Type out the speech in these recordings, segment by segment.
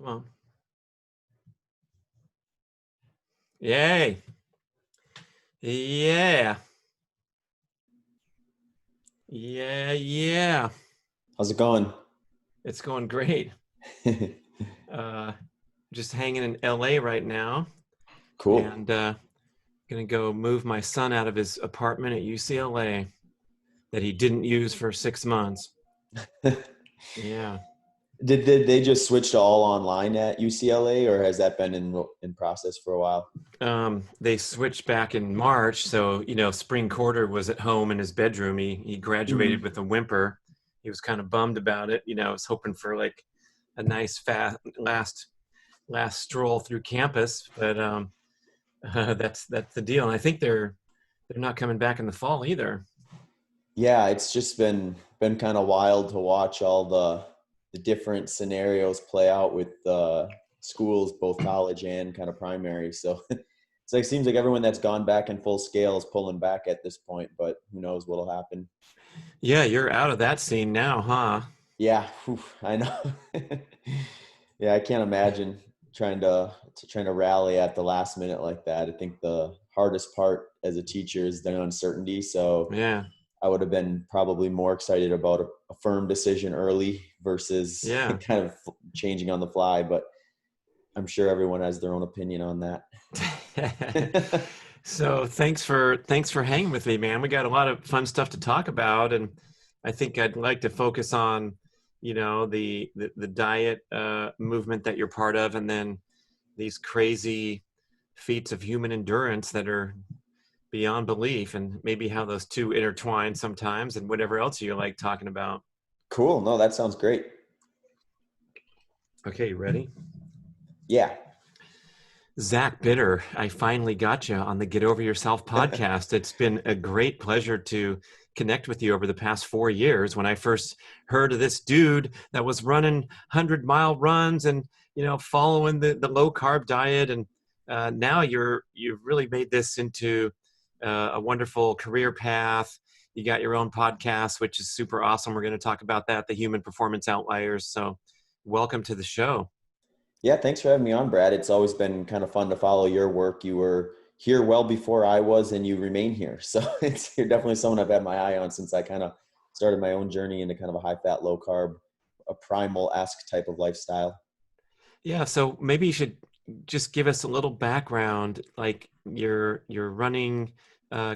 Come on. Yay. Yeah. Yeah. How's it going? It's going great. Uh, just hanging in LA right now Cool. and gonna go move my son out of his apartment at UCLA that he didn't use for 6 months. Yeah. Did they just switch to all online at UCLA, or has that been in process for a while? They switched back in March, so spring quarter was at home in his bedroom. He graduated Hmm. with a whimper. He was kind of bummed about it. I was hoping for like a nice fast last stroll through campus, but that's the deal. And I think they're not coming back in the fall either. Yeah, it's just been kind of wild to watch all the different scenarios play out with schools, both college and kind of primary. So it's like seems like everyone that's gone back in full scale is pulling back at this point, but who knows what'll happen. Yeah, you're out of that scene now, huh? Yeah, whew, I know. Yeah, I can't imagine trying to rally at the last minute like that. I think the hardest part as a teacher is the uncertainty. So Yeah, I would have been probably more excited about a firm decision early versus yeah. kind of changing on the fly. But I'm sure everyone has their own opinion on that. So thanks for hanging with me, man. We got a lot of fun stuff to talk about, and I think I'd like to focus on, the diet movement that you're part of, and then these crazy feats of human endurance that are beyond belief, and maybe how those two intertwine sometimes, and whatever else you like talking about. Cool. No, that sounds great. Okay, you ready? Yeah. Zach Bitter, I finally got you on the Get Over Yourself podcast. It's been a great pleasure to connect with you over the past 4 years. When I first heard of this dude that was running 100-mile runs and following the low carb diet, and now you've really made this into a wonderful career path. You got your own podcast, which is super awesome. We're going to talk about that, the Human Performance Outliers. So, welcome to the show. Yeah, thanks for having me on, Brad. It's always been kind of fun to follow your work. You were here well before I was, and you remain here. So you're definitely someone I've had my eye on since I kind of started my own journey into kind of a high fat, low carb, a primal-esque type of lifestyle. Yeah, so maybe you should just give us a little background, like your running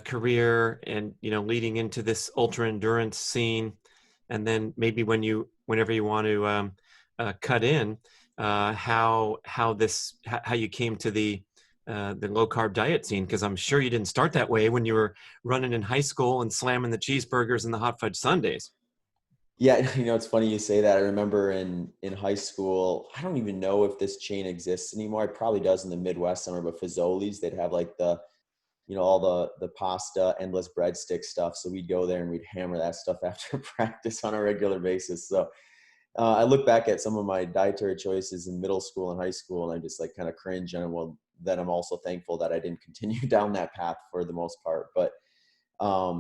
career, and leading into this ultra endurance scene, and then maybe whenever you want to cut in, how you came to the low carb diet scene, because I'm sure you didn't start that way when you were running in high school and slamming the cheeseburgers and the hot fudge sundaes. Yeah, it's funny you say that. I remember in high school, I don't even know if this chain exists anymore. It probably does in the Midwest somewhere, but Fazoli's, they'd have like all the pasta, endless breadstick stuff. So we'd go there and we'd hammer that stuff after practice on a regular basis. So I look back at some of my dietary choices in middle school and high school, and I just like kind of cringe. And well, then I'm also thankful that I didn't continue down that path for the most part. But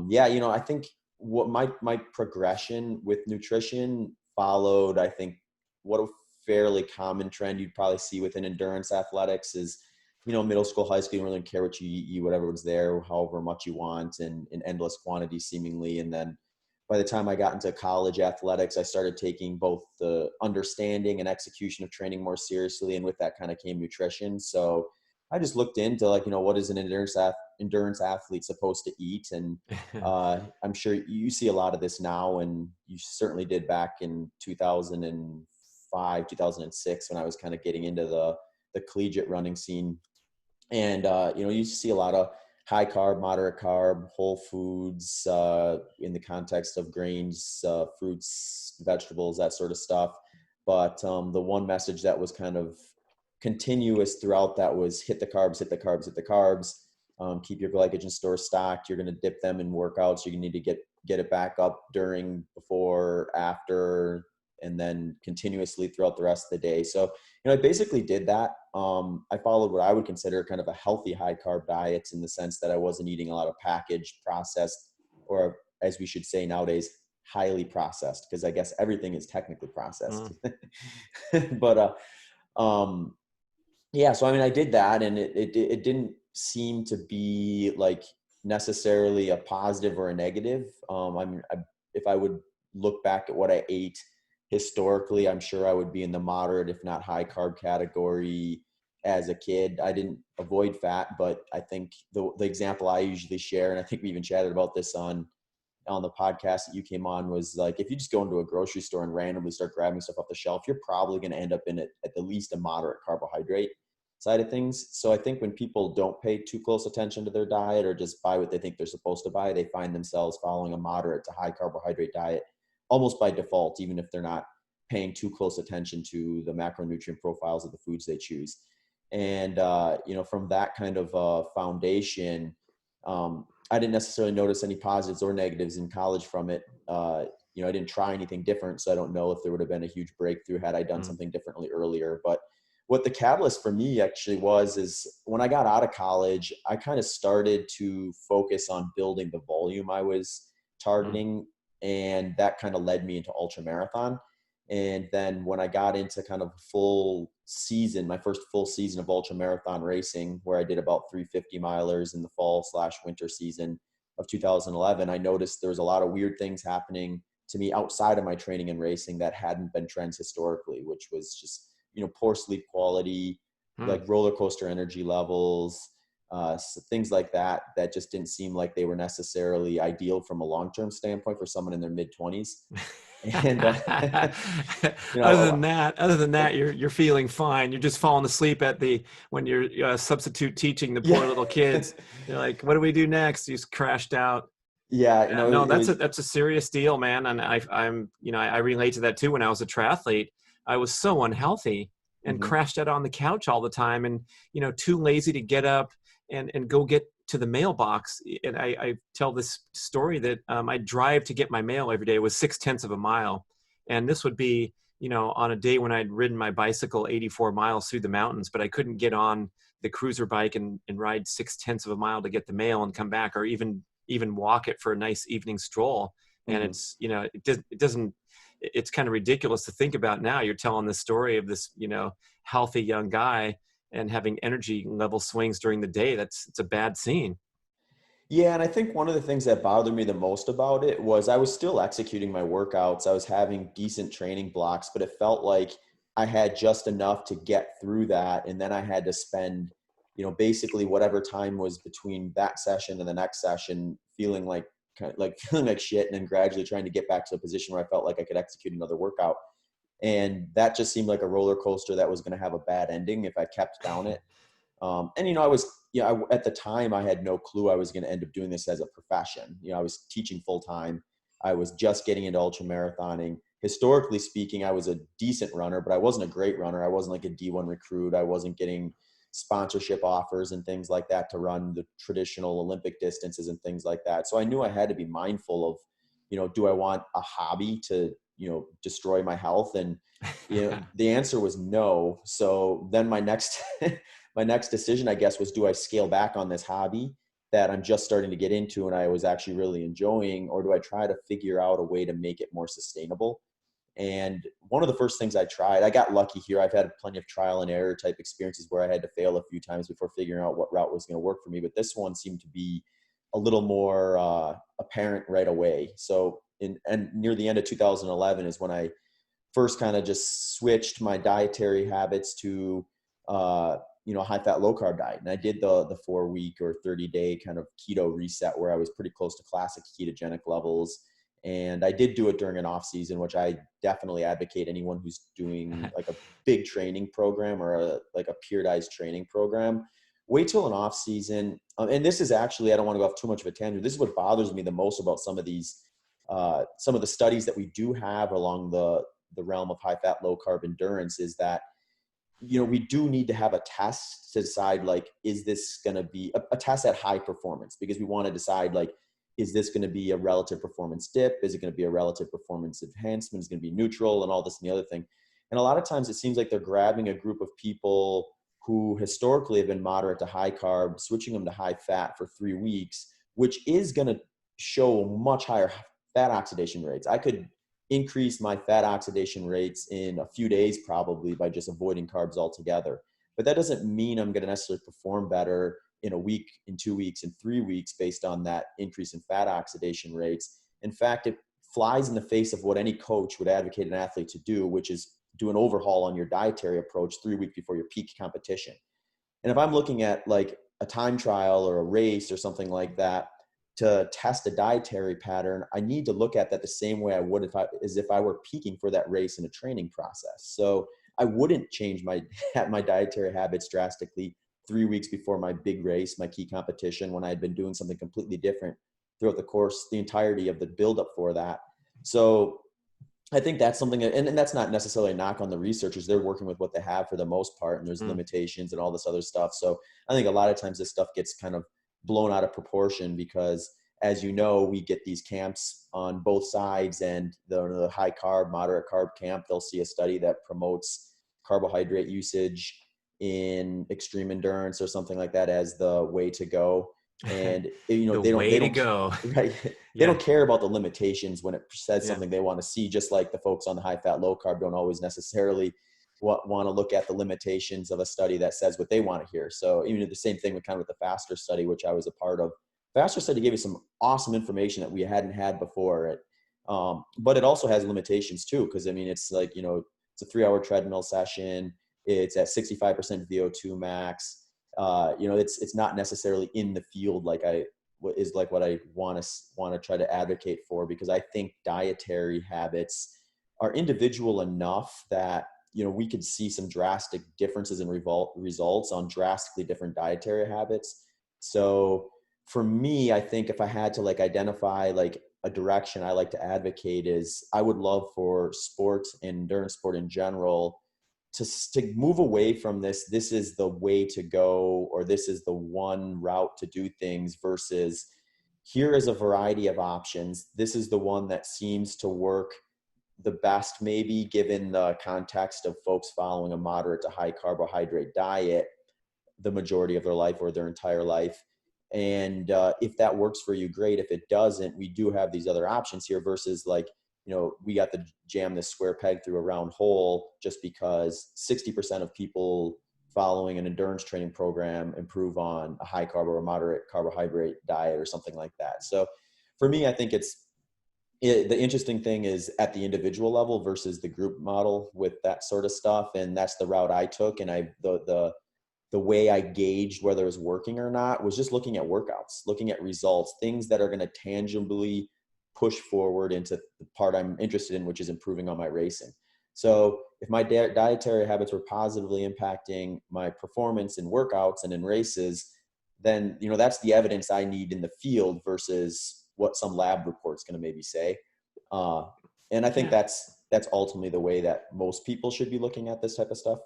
yeah, I think what my progression with nutrition followed, I think what a fairly common trend you'd probably see within endurance athletics is, middle school, high school, you don't really care what you eat, whatever was there, however much you want, and in endless quantities seemingly. And then by the time I got into college athletics, I started taking both the understanding and execution of training more seriously. And with that kind of came nutrition. So I just looked into like, what is an endurance athlete supposed to eat? And I'm sure you see a lot of this now, and you certainly did back in 2005, 2006, when I was kind of getting into the collegiate running scene. And, you see a lot of high carb, moderate carb, whole foods in the context of grains, fruits, vegetables, that sort of stuff. But the one message that was kind of continuous throughout that was hit the carbs, hit the carbs, hit the carbs. Keep your glycogen stores stocked. You're going to dip them in workouts. You need to get it back up during, before, after, and then continuously throughout the rest of the day. So, I basically did that. I followed what I would consider kind of a healthy high carb diet, in the sense that I wasn't eating a lot of packaged, processed, or as we should say nowadays, highly processed, because I guess everything is technically processed. Mm. But Yeah, so I mean, I did that, and it didn't seem to be like necessarily a positive or a negative. I mean, if I would look back at what I ate historically, I'm sure I would be in the moderate, if not high carb category as a kid. I didn't avoid fat, but I think the example I usually share, and I think we even chatted about this on the podcast that you came on, was like, if you just go into a grocery store and randomly start grabbing stuff off the shelf, you're probably going to end up in it at the least a moderate carbohydrate side of things. So I think when people don't pay too close attention to their diet or just buy what they think they're supposed to buy, they find themselves following a moderate to high carbohydrate diet almost by default, even if they're not paying too close attention to the macronutrient profiles of the foods they choose. And, from that kind of foundation, I didn't necessarily notice any positives or negatives in college from it. I didn't try anything different, so I don't know if there would have been a huge breakthrough had I done Mm. something differently earlier. But what the catalyst for me actually was is when I got out of college, I kind of started to focus on building the volume I was Mm. targeting, and that kind of led me into ultramarathon. And then when I got into kind of full season, my first full season of ultramarathon racing, where I did about 350 milers in the fall/winter season of 2011, I noticed there was a lot of weird things happening to me outside of my training and racing that hadn't been trends historically, which was just, poor sleep quality, Mm. like roller coaster energy levels, things like that, that just didn't seem like they were necessarily ideal from a long-term standpoint for someone in their mid-20s. And, you know, Other than that, you're feeling fine. You're just falling asleep when you're substitute teaching the yeah. poor little kids. You're like, what do we do next? You just crashed out. Yeah, Yeah, no, it was, that's a serious deal, man. And I relate to that too. When I was a triathlete, I was so unhealthy and mhm, crashed out on the couch all the time, and too lazy to get up and go get to the mailbox. And I tell this story that I drive to get my mail every day. It was 6/10 of a mile, and this would be on a day when I'd ridden my bicycle 84 miles through the mountains, but I couldn't get on the cruiser bike and ride 6/10 of a mile to get the mail and come back, or even walk it for a nice evening stroll. And mhm. it's it doesn't it's kind of ridiculous to think about now. You're telling the story of this healthy young guy and having energy level swings during the day. It's a bad scene. Yeah, and I think one of the things that bothered me the most about it was I was still executing my workouts. I was having decent training blocks, but it felt like I had just enough to get through that. And then I had to spend, basically whatever time was between that session and the next session feeling like feeling like shit, and then gradually trying to get back to a position where I felt like I could execute another workout. And that just seemed like a roller coaster that was going to have a bad ending if I kept down it. I was, at the time I had no clue I was going to end up doing this as a profession. I was teaching full time. I was just getting into ultra marathoning. Historically speaking, I was a decent runner, but I wasn't a great runner. I wasn't like a D1 recruit. I wasn't getting sponsorship offers and things like that to run the traditional Olympic distances and things like that. So I knew I had to be mindful of, do I want a hobby to, destroy my health? And, the answer was no. So then my next, my next decision, I guess, was, do I scale back on this hobby that I'm just starting to get into and I was actually really enjoying, or do I try to figure out a way to make it more sustainable? And one of the first things I tried, I got lucky here. I've had plenty of trial and error type experiences where I had to fail a few times before figuring out what route was going to work for me. But this one seemed to be a little more apparent right away. So and near the end of 2011 is when I first kind of just switched my dietary habits to high fat, low carb diet. And I did the 4 week or 30-day kind of keto reset where I was pretty close to classic ketogenic levels. And I did do it during an off season, which I definitely advocate anyone who's doing like a big training program or like a periodized training program. Wait till an off season. And this is actually, I don't want to go off too much of a tangent. This is what bothers me the most about some of these, some of the studies that we do have along the realm of high fat, low carb endurance, is that we do need to have a test to decide, like, is this going to be a test at high performance, because we want to decide, like, is this going to be a relative performance dip? Is it going to be a relative performance enhancement? Is it going to be neutral, and all this and the other thing? And a lot of times it seems like they're grabbing a group of people who historically have been moderate to high carb, switching them to high fat for 3 weeks, which is going to show much higher fat oxidation rates. I could increase my fat oxidation rates in a few days, probably by just avoiding carbs altogether. But that doesn't mean I'm going to necessarily perform better in a week, in 2 weeks, in 3 weeks based on that increase in fat oxidation rates. In fact, it flies in the face of what any coach would advocate an athlete to do, which is do an overhaul on your dietary approach 3 weeks before your peak competition. And if I'm looking at like a time trial or a race or something like that to test a dietary pattern, I need to look at that the same way I would if I were peaking for that race in a training process. So I wouldn't change my dietary habits drastically 3 weeks before my big race, my key competition, when I had been doing something completely different throughout the course, the entirety of the buildup for that. So I think that's something, and that's not necessarily a knock on the researchers. They're working with what they have for the most part, and there's limitations and all this other stuff. So I think a lot of times this stuff gets kind of blown out of proportion because, as you know, we get these camps on both sides, and the high carb, moderate carb camp, they'll see a study that promotes carbohydrate usage in extreme endurance or something like that as the way to go. And The they way to don't go. right, they Yeah. don't care about the limitations when it says Yeah. something they want to see, just like the folks on the high fat low carb don't always necessarily want to look at the limitations of a study that says what they want to hear. So even the same thing with kind of with the faster study, which I was a part of. Faster study gave us some awesome information that we hadn't had before. But it also has limitations too, because I mean, it's like, it's a 3-hour treadmill session. It's at 65% VO2 max. It's not necessarily in the field like what I want to try to advocate for, because I think dietary habits are individual enough that we could see some drastic differences in results on drastically different dietary habits. So for me, I think if I had to like identify like a direction I like to advocate, is I would love for sport and endurance sport in general to move away from this is the way to go, or this is the one route to do things, versus here is a variety of options. This is the one that seems to work the best, maybe given the context of folks following a moderate to high carbohydrate diet the majority of their life or their entire life. And if that works for you, great. If it doesn't, we do have these other options here, versus like, we got to jam this square peg through a round hole just because 60% of people following an endurance training program improve on a high carb or a moderate carbohydrate diet or something like that. So for me, I think the interesting thing is at the individual level versus the group model with that sort of stuff. And that's the route I took. And the way I gauged whether it was working or not was just looking at workouts, looking at results, things that are going to tangibly push forward into the part I'm interested in, which is improving on my racing. So if my dietary habits were positively impacting my performance in workouts and in races, then, that's the evidence I need in the field versus what some lab report's going to maybe say. And I think Yeah. that's ultimately the way that most people should be looking at this type of stuff.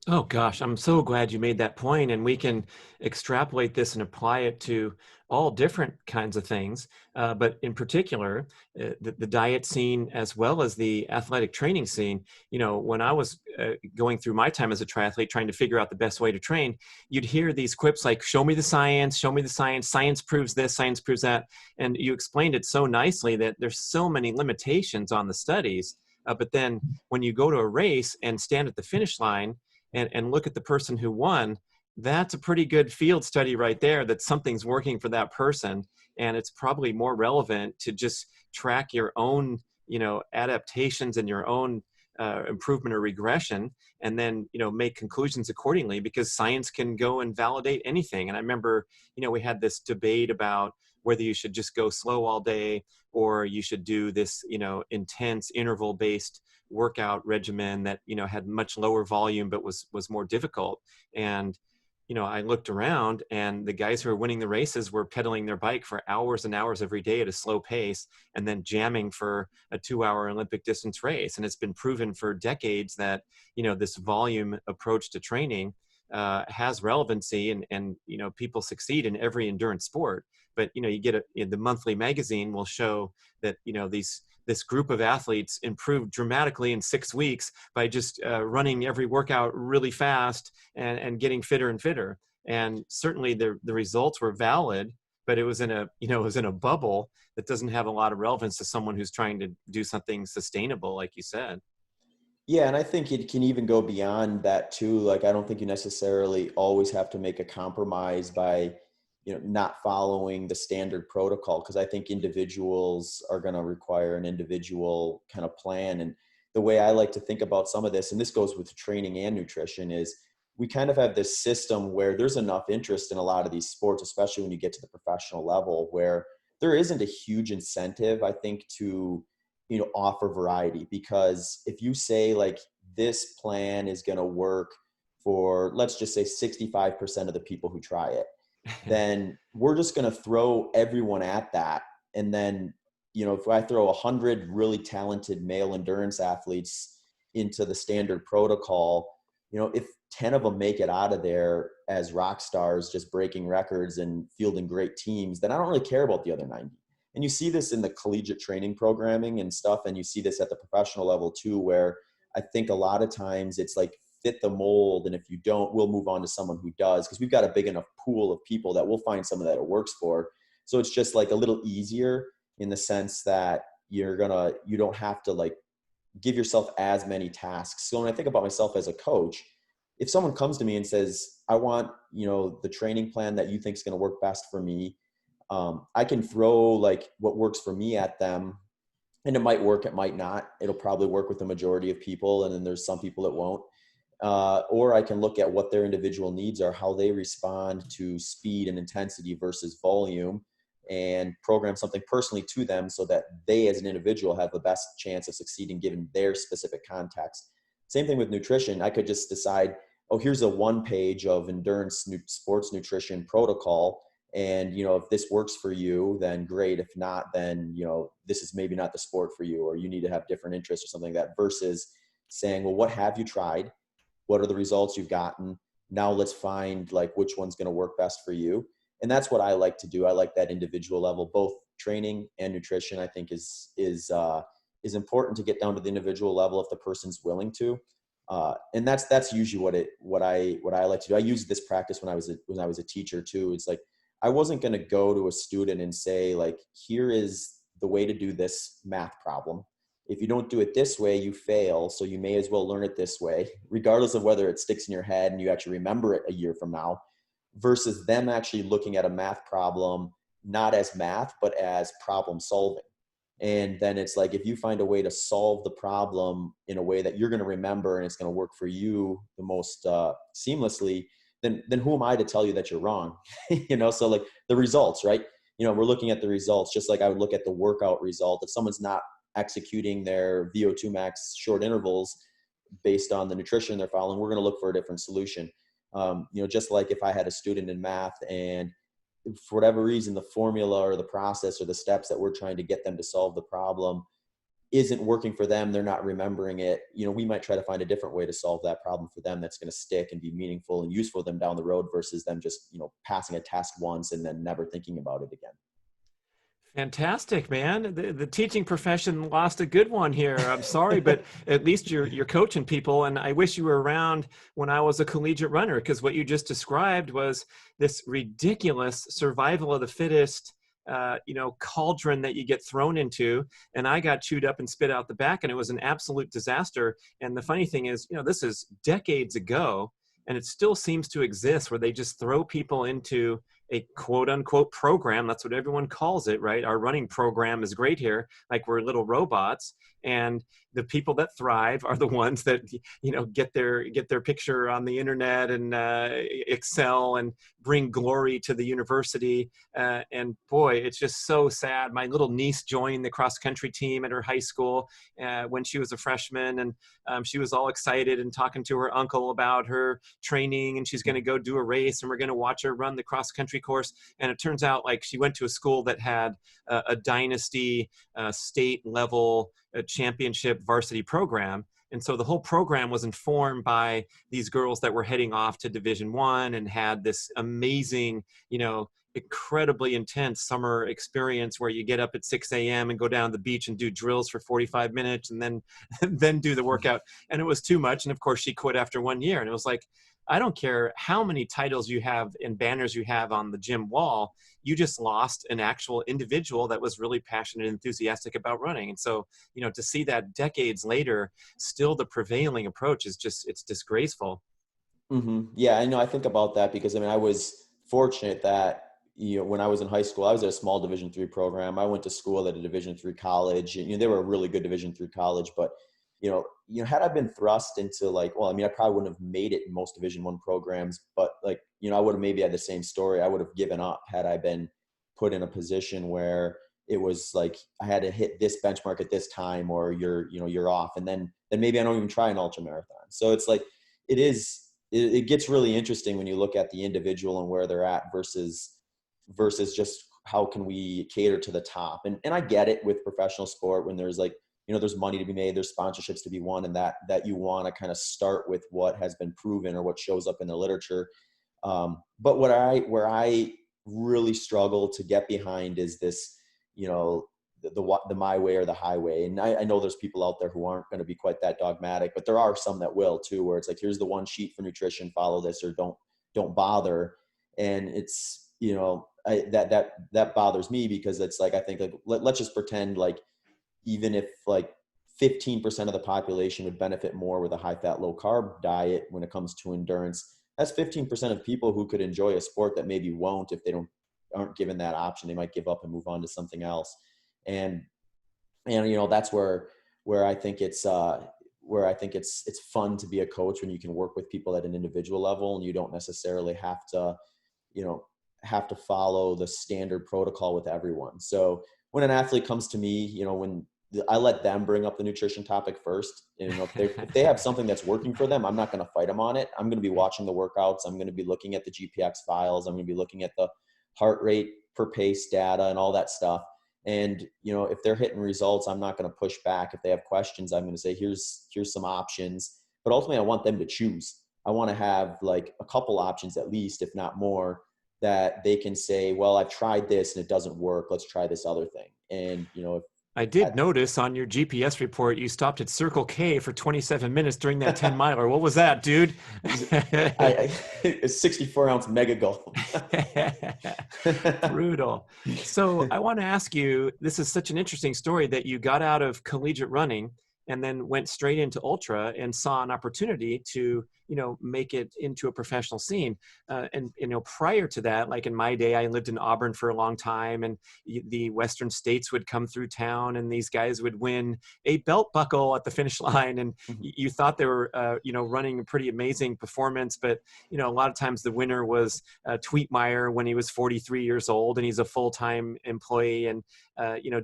Oh gosh, I'm so glad you made that point, and we can extrapolate this and apply it to all different kinds of things. But in particular, the diet scene as well as the athletic training scene. When I was going through my time as a triathlete, trying to figure out the best way to train, you'd hear these quips like "Show me the science, show me the science. Science proves this, science proves that." And you explained it so nicely that there's so many limitations on the studies. But then when you go to a race and stand at the finish line and look at the person who won, that's a pretty good field study right there that something's working for that person. And it's probably more relevant to just track your own, adaptations and your own improvement or regression, and then, make conclusions accordingly, because science can go and validate anything. And I remember, we had this debate about whether you should just go slow all day or you should do this, intense interval based workout regimen that had much lower volume but was more difficult. And I looked around, and the guys who were winning the races were pedaling their bike for hours and hours every day at a slow pace, and then jamming for a 2-hour Olympic distance race. And it's been proven for decades that this volume approach to training has relevancy, and people succeed in every endurance sport. But you get the monthly magazine will show that this group of athletes improved dramatically in 6 weeks by just running every workout really fast and getting fitter and fitter. And certainly the results were valid, but it was in a, it was in a bubble that doesn't have a lot of relevance to someone who's trying to do something sustainable, like you said. Yeah, and I think it can even go beyond that too. Like, I don't think you necessarily always have to make a compromise by, not following the standard protocol, because I think individuals are going to require an individual kind of plan. And the way I like to think about some of this, and this goes with training and nutrition, is we kind of have this system where there's enough interest in a lot of these sports, especially when you get to the professional level, where there isn't a huge incentive, I think, to offer variety. Because if you say like, this plan is going to work for, let's just say, 65% of the people who try it, then we're just going to throw everyone at that. And then, if I throw 100 really talented male endurance athletes into the standard protocol, if 10 of them make it out of there as rock stars, just breaking records and fielding great teams, then I don't really care about the other 90. And you see this in the collegiate training programming and stuff. And you see this at the professional level too, where I think a lot of times it's like, fit the mold. And if you don't, we'll move on to someone who does, because we've got a big enough pool of people that we'll find someone that it works for. So it's just like a little easier in the sense that you don't have to like give yourself as many tasks. So when I think about myself as a coach, if someone comes to me and says, I want, the training plan that you think is going to work best for me, I can throw like what works for me at them, and it might work, it might not. It'll probably work with the majority of people, and then there's some people it won't. Or I can look at what their individual needs are, how they respond to speed and intensity versus volume, and program something personally to them so that they as an individual have the best chance of succeeding given their specific context. Same thing with nutrition. I could just decide, oh, here's a 1-page of endurance sports nutrition protocol. And, if this works for you, then great. If not, then, this is maybe not the sport for you, or you need to have different interests or something like that, versus saying, well, what have you tried? What are the results you've gotten? Now let's find like which one's going to work best for you. And that's what I like to do. I like that individual level. Both training and nutrition, I think, is important to get down to the individual level if the person's willing to. And that's usually what I like to do. I used this practice when I was a teacher too. It's like, I wasn't going to go to a student and say like, here is the way to do this math problem. If you don't do it this way, you fail. So you may as well learn it this way, regardless of whether it sticks in your head and you actually remember it a year from now, versus them actually looking at a math problem, not as math, but as problem solving. And then it's like, if you find a way to solve the problem in a way that you're going to remember and it's going to work for you the most seamlessly, then who am I to tell you that you're wrong? So like the results, right? We're looking at the results, just like I would look at the workout result. If someone's not executing their VO2 max short intervals based on the nutrition they're following, we're going to look for a different solution. Just like if I had a student in math and for whatever reason, the formula or the process or the steps that we're trying to get them to solve the problem isn't working for them, they're not remembering it, we might try to find a different way to solve that problem for them that's going to stick and be meaningful and useful to them down the road, versus them just, passing a test once and then never thinking about it again. Fantastic, man. The teaching profession lost a good one here. I'm sorry, but at least you're coaching people. And I wish you were around when I was a collegiate runner, because what you just described was this ridiculous survival of the fittest, cauldron that you get thrown into. And I got chewed up and spit out the back, and it was an absolute disaster. And the funny thing is, this is decades ago, and it still seems to exist, where they just throw people into a quote unquote program. That's what everyone calls it, right? Our running program is great here. Like we're little robots, and the people that thrive are the ones that, get their picture on the internet and excel and bring glory to the university. And boy, it's just so sad. My little niece joined the cross country team at her high school when she was a freshman, and she was all excited and talking to her uncle about her training, and she's going to go do a race, and we're going to watch her run the cross country course. And it turns out like she went to a school that had a dynasty state level championship varsity program. And so the whole program was informed by these girls that were heading off to Division I and had this amazing, incredibly intense summer experience where you get up at 6 a.m. and go down to the beach and do drills for 45 minutes and then then do the workout. And it was too much. And of course she quit after 1 year. And it was like, I don't care how many titles you have and banners you have on the gym wall, you just lost an actual individual that was really passionate and enthusiastic about running. And so, to see that decades later, still the prevailing approach is just, it's disgraceful. Yeah, I know. I think about that because I mean, I was fortunate that when I was in high school, I was at a small Division III program. I went to school at a Division III college, and they were a really good Division III college. But had I been thrust into like, well, I mean, I probably wouldn't have made it in most Division I programs, but like, I would have maybe had the same story. I would have given up had I been put in a position where it was like I had to hit this benchmark at this time, or you're off, and then maybe I don't even try an ultra marathon. So it's like it gets really interesting when you look at the individual and where they're at versus just how can we cater to the top. And I get it with professional sport when there's like, there's money to be made, there's sponsorships to be won, and that you want to kind of start with what has been proven or what shows up in the literature. But where I really struggle to get behind is this, the my way or the highway. And I know there's people out there who aren't going to be quite that dogmatic, but there are some that will too, where it's like, here's the one sheet for nutrition, follow this or don't bother. And it's, that bothers me because it's like, I think like, let's just pretend like, even if like 15% of the population would benefit more with a high fat, low carb diet when it comes to endurance, that's 15% of people who could enjoy a sport that maybe won't if they aren't given that option. They might give up and move on to something else. And that's where I think it's it's fun to be a coach when you can work with people at an individual level and you don't necessarily have to follow the standard protocol with everyone. So when an athlete comes to me, when I let them bring up the nutrition topic first, if they have something that's working for them, I'm not going to fight them on it. I'm going to be watching the workouts. I'm going to be looking at the GPX files. I'm going to be looking at the heart rate per pace data and all that stuff. And, if they're hitting results, I'm not going to push back. If they have questions, I'm going to say, here's some options, but ultimately I want them to choose. I want to have like a couple options at least, if not more, that they can say, well, I've tried this and it doesn't work. Let's try this other thing. And, I did notice on your GPS report, you stopped at Circle K for 27 minutes during that 10 miler. What was that, dude? a 64-ounce mega gulp. Brutal. So I want to ask you, this is such an interesting story that you got out of collegiate running and then went straight into ultra and saw an opportunity to, make it into a professional scene. And prior to that, like in my day, I lived in Auburn for a long time, and the Western states would come through town and these guys would win a belt buckle at the finish line. And you thought they were, running a pretty amazing performance. But, a lot of times the winner was Tweetmeyer when he was 43 years old and he's a full-time employee and,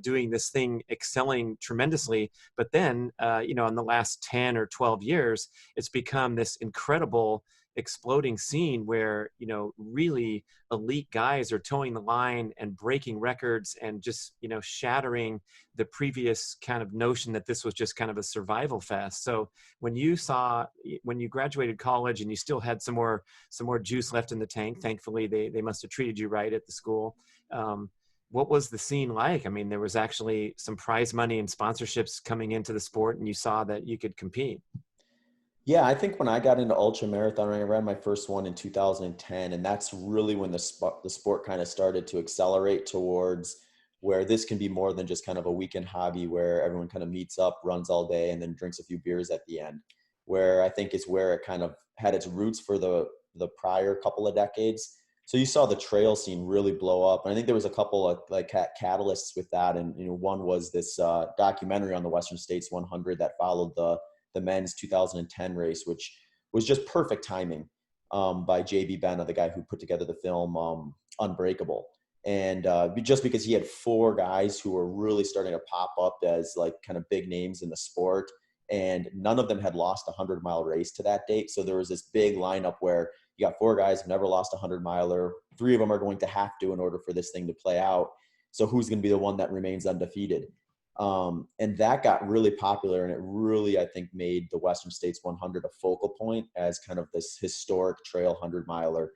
doing this thing, excelling tremendously. But then, in the last 10 or 12 years, it's become this incredible exploding scene where, really elite guys are towing the line and breaking records and just, shattering the previous kind of notion that this was just kind of a survival fest. So when you graduated college and you still had some more juice left in the tank, thankfully they must have treated you right at the school. What was the scene like? I mean, there was actually some prize money and sponsorships coming into the sport and you saw that you could compete. Yeah, I think when I got into ultra marathon, I ran my first one in 2010, and that's really when the sport kind of started to accelerate towards where this can be more than just kind of a weekend hobby where everyone kind of meets up, runs all day, and then drinks a few beers at the end. Where I think is where it kind of had its roots for the prior couple of decades. So you saw the trail scene really blow up, and I think there was a couple of like catalysts with that. And one was this documentary on the Western States 100 that followed the men's 2010 race, which was just perfect timing by J.B. Benna, the guy who put together the film Unbreakable. And just because he had four guys who were really starting to pop up as like kind of big names in the sport, and none of them had lost a 100-mile race to that date. So there was this big lineup where you got four guys who never lost a 100-miler. Three of them are going to have to in order for this thing to play out. So who's going to be the one that remains undefeated? And that got really popular, and it really, I think, made the Western States 100 a focal point as kind of this historic trail 100-miler.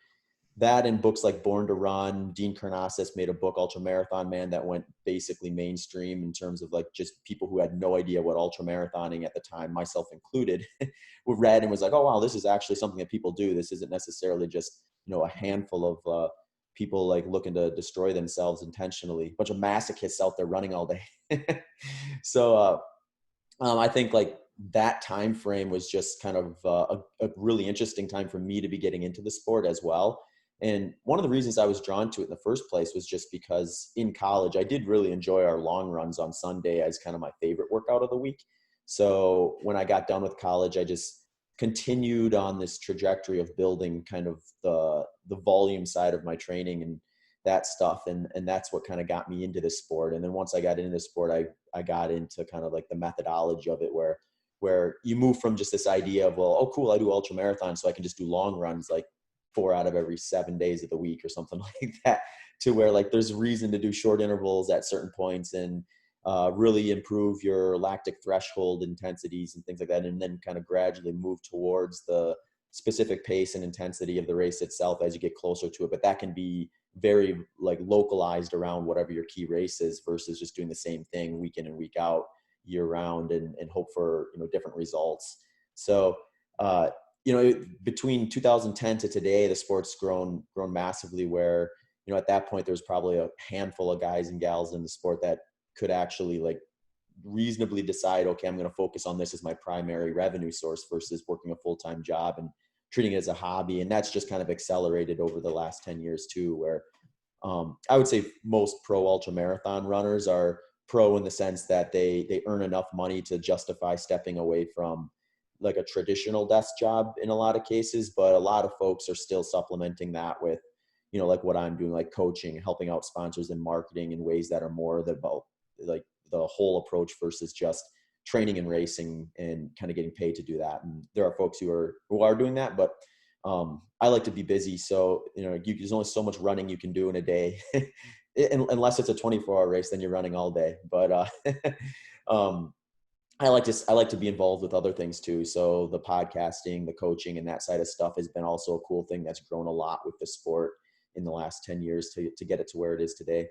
that and books like Born to Run. Dean Karnazes made a book, Ultramarathon Man, that went basically mainstream in terms of like just people who had no idea what ultramarathoning at the time, myself included, read and was like, oh wow, this is actually something that people do. This isn't necessarily just, you know, a handful of people like looking to destroy themselves intentionally. A bunch of masochists out there running all day. So I think like that time frame was just kind of a really interesting time for me to be getting into the sport as well. And one of the reasons I was drawn to it in the first place was just because in college, I did really enjoy our long runs on Sunday as kind of my favorite workout of the week. So when I got done with college, I just continued on this trajectory of building kind of the volume side of my training and that stuff. And that's what kind of got me into this sport. And then once I got into the sport, I got into kind of like the methodology of it where you move from just this idea of, well, oh cool, I do ultra marathon, so I can just do long runs like 4 out of every 7 days of the week or something like that, to where like there's reason to do short intervals at certain points and really improve your lactic threshold intensities and things like that, and then kind of gradually move towards the specific pace and intensity of the race itself as you get closer to it. But that can be very like localized around whatever your key race is versus just doing the same thing week in and week out year round and hope for, you know, different results. So you know, between 2010 to today, the sport's grown massively where, you know, at that point there's probably a handful of guys and gals in the sport that could actually like reasonably decide, okay, I'm going to focus on this as my primary revenue source versus working a full-time job and treating it as a hobby. And that's just kind of accelerated over the last 10 years too, where I would say most pro ultra marathon runners are pro in the sense that they earn enough money to justify stepping away from like a traditional desk job in a lot of cases. But a lot of folks are still supplementing that with, you know, like what I'm doing, like coaching, helping out sponsors and marketing in ways that are more about like the whole approach versus just training and racing and kind of getting paid to do that. And there are folks who are doing that, but I like to be busy. So, you know, there's only so much running you can do in a day, unless it's a 24-hour race, then you're running all day. But um, I like to be involved with other things too. So the podcasting, the coaching, and that side of stuff has been also a cool thing that's grown a lot with the sport in the last 10 years to get it to where it is today.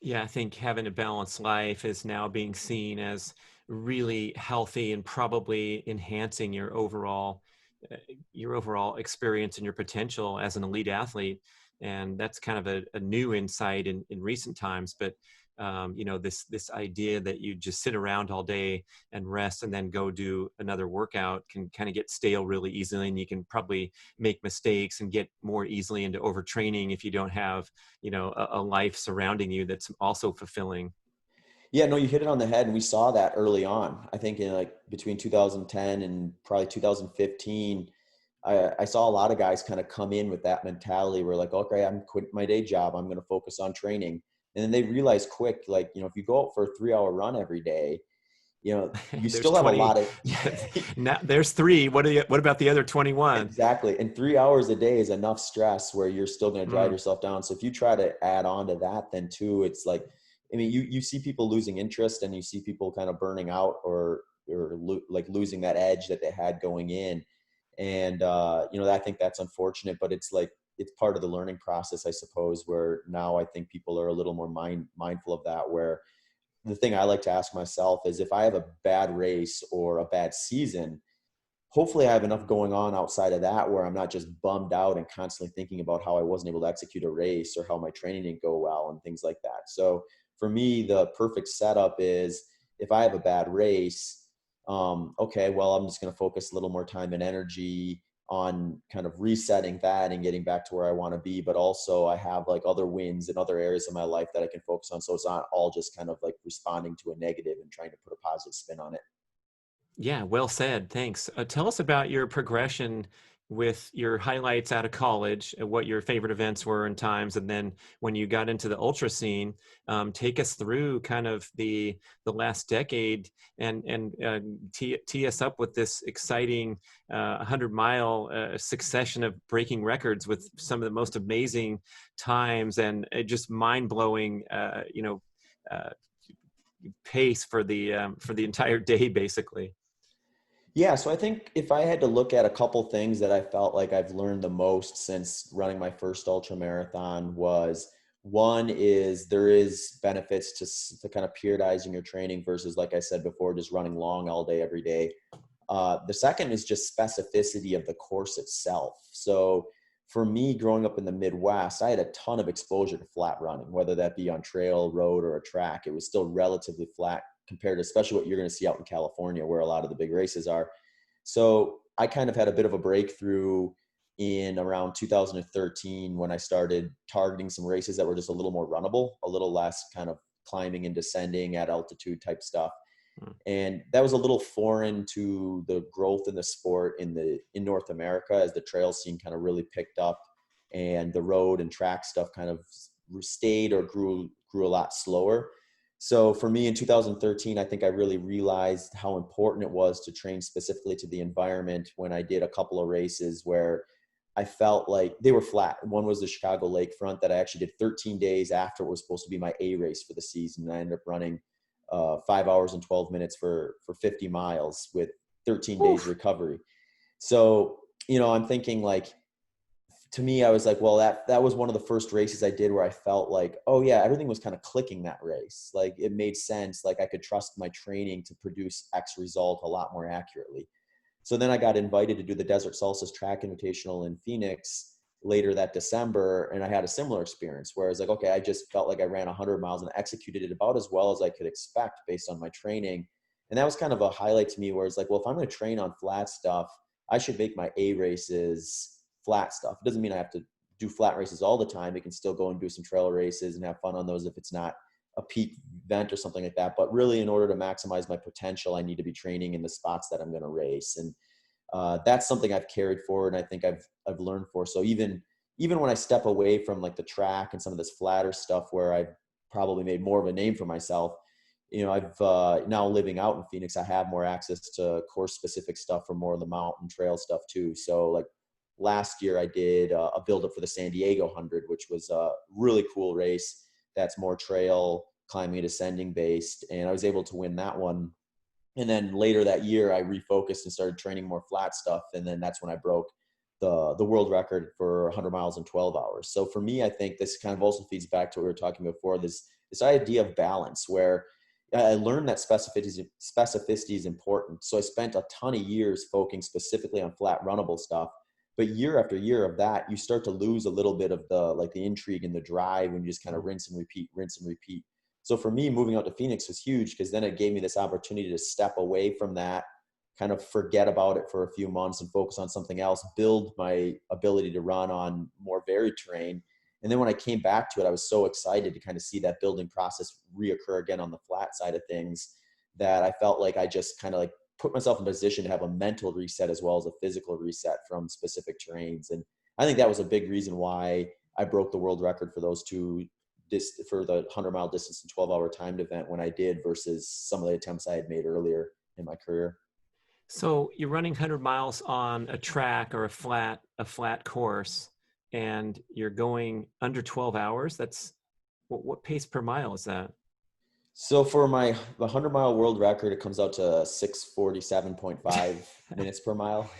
Yeah, I think having a balanced life is now being seen as really healthy and probably enhancing uh, your overall experience and your potential as an elite athlete. And that's kind of a new insight in recent times. But you know, this idea that you just sit around all day and rest and then go do another workout can kind of get stale really easily, and you can probably make mistakes and get more easily into overtraining if you don't have, you know, a life surrounding you that's also fulfilling. Yeah, no, you hit it on the head. And we saw that early on. I think in like between 2010 and probably 2015, I saw a lot of guys kind of come in with that mentality where like, okay, I'm quitting my day job. I'm going to focus on training. And then they realize quick, like, you know, if you go out for a 3-hour run every day, you know, you There's still have a 20. lot of, Now there's three. What about the other 21? exactly. And 3 hours a day is enough stress where you're still going to drive Mm. yourself down. So if you try to add on to that, then too, it's like, I mean, you see people losing interest and you see people kind of burning out or like losing that edge that they had going in. And, you know, I think that's unfortunate, but it's like, it's part of the learning process, I suppose, where now I think people are a little more mindful of that, where the thing I like to ask myself is if I have a bad race or a bad season, hopefully I have enough going on outside of that where I'm not just bummed out and constantly thinking about how I wasn't able to execute a race or how my training didn't go well and things like that. So for me, the perfect setup is if I have a bad race, okay, well, I'm just going to focus a little more time and energy on kind of resetting that and getting back to where I want to be. But also I have like other wins in other areas of my life that I can focus on. So it's not all just kind of like responding to a negative and trying to put a positive spin on it. Yeah, well said. Thanks. Tell us about your progression with your highlights out of college, what your favorite events were and times, and then when you got into the ultra scene. Take us through kind of the last decade and tee us up with this exciting 100-mile succession of breaking records with some of the most amazing times and just mind-blowing, you know, uh, pace for the entire day, basically. Yeah, so I think if I had to look at a couple things that I felt like I've learned the most since running my first ultra marathon was, one is there is benefits to kind of periodizing your training versus, like I said before, just running long all day every day. The second is just specificity of the course itself. So for me, growing up in the Midwest, I had a ton of exposure to flat running, whether that be on trail, road, or a track. It was still relatively flat compared to especially what you're going to see out in California, where a lot of the big races are. So I kind of had a bit of a breakthrough in around 2013 when I started targeting some races that were just a little more runnable, a little less kind of climbing and descending at altitude type stuff. Mm. And that was a little foreign to the growth in the sport in North America, as the trail scene kind of really picked up and the road and track stuff kind of stayed or grew a lot slower. So for me in 2013, I think I really realized how important it was to train specifically to the environment when I did a couple of races where I felt like they were flat. One was the Chicago Lakefront that I actually did 13 days after it was supposed to be my A race for the season. And I ended up running 5 hours and 12 minutes for 50 miles with 13 days Oof. recovery. So, I'm thinking like, to me, I was like, well, that was one of the first races I did where I felt like, oh yeah, everything was kind of clicking that race. Like it made sense. Like I could trust my training to produce X result a lot more accurately. So then I got invited to do the Desert Salsas Track Invitational in Phoenix later that December. And I had a similar experience where I was like, okay, I just felt like I ran 100 miles and executed it about as well as I could expect based on my training. And that was kind of a highlight to me where it's like, well, if I'm going to train on flat stuff, I should make my A races flat stuff. It doesn't mean I have to do flat races all the time. You can still go and do some trail races and have fun on those if it's not a peak event or something like that. But really, in order to maximize my potential, I need to be training in the spots that I'm going to race. And that's something I've carried forward, and I think I've learned for. So even when I step away from like the track and some of this flatter stuff where I've probably made more of a name for myself, I've now living out in Phoenix, I have more access to course specific stuff for more of the mountain trail stuff too. So like last year I did a build up for the San Diego 100, which was a really cool race. That's more trail climbing and descending based. And I was able to win that one. And then later that year, I refocused and started training more flat stuff. And then that's when I broke the world record for 100 miles in 12 hours. So for me, I think this kind of also feeds back to what we were talking about before, this idea of balance, where I learned that specificity is important. So I spent a ton of years focusing specifically on flat runnable stuff. But year after year of that, you start to lose a little bit of the intrigue and the drive when you just kind of rinse and repeat. So for me, moving out to Phoenix was huge because then it gave me this opportunity to step away from that, kind of forget about it for a few months and focus on something else, build my ability to run on more varied terrain. And then when I came back to it, I was so excited to kind of see that building process reoccur again on the flat side of things, that I felt like I just kind of like put myself in a position to have a mental reset as well as a physical reset from specific terrains. And I think that was a big reason why I broke the world record for those two, for the 100-mile distance and 12-hour timed event when I did versus some of the attempts I had made earlier in my career. So you're running 100 miles on a track or a flat course, and you're going under 12 hours. That's what pace per mile is that? So for my 100-mile world record, it comes out to 6:47.5 minutes per mile.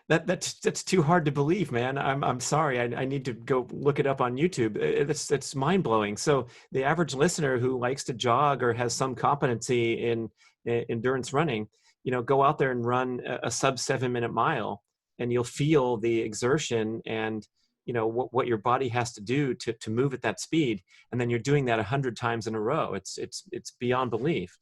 That's too hard to believe, man. I'm sorry. I need to go look it up on YouTube. That's mind blowing. So the average listener who likes to jog or has some competency in endurance running, go out there and run a sub 7 minute mile, and you'll feel the exertion and what your body has to do to move at that speed, and then you're doing that 100 times in a row. It's beyond belief.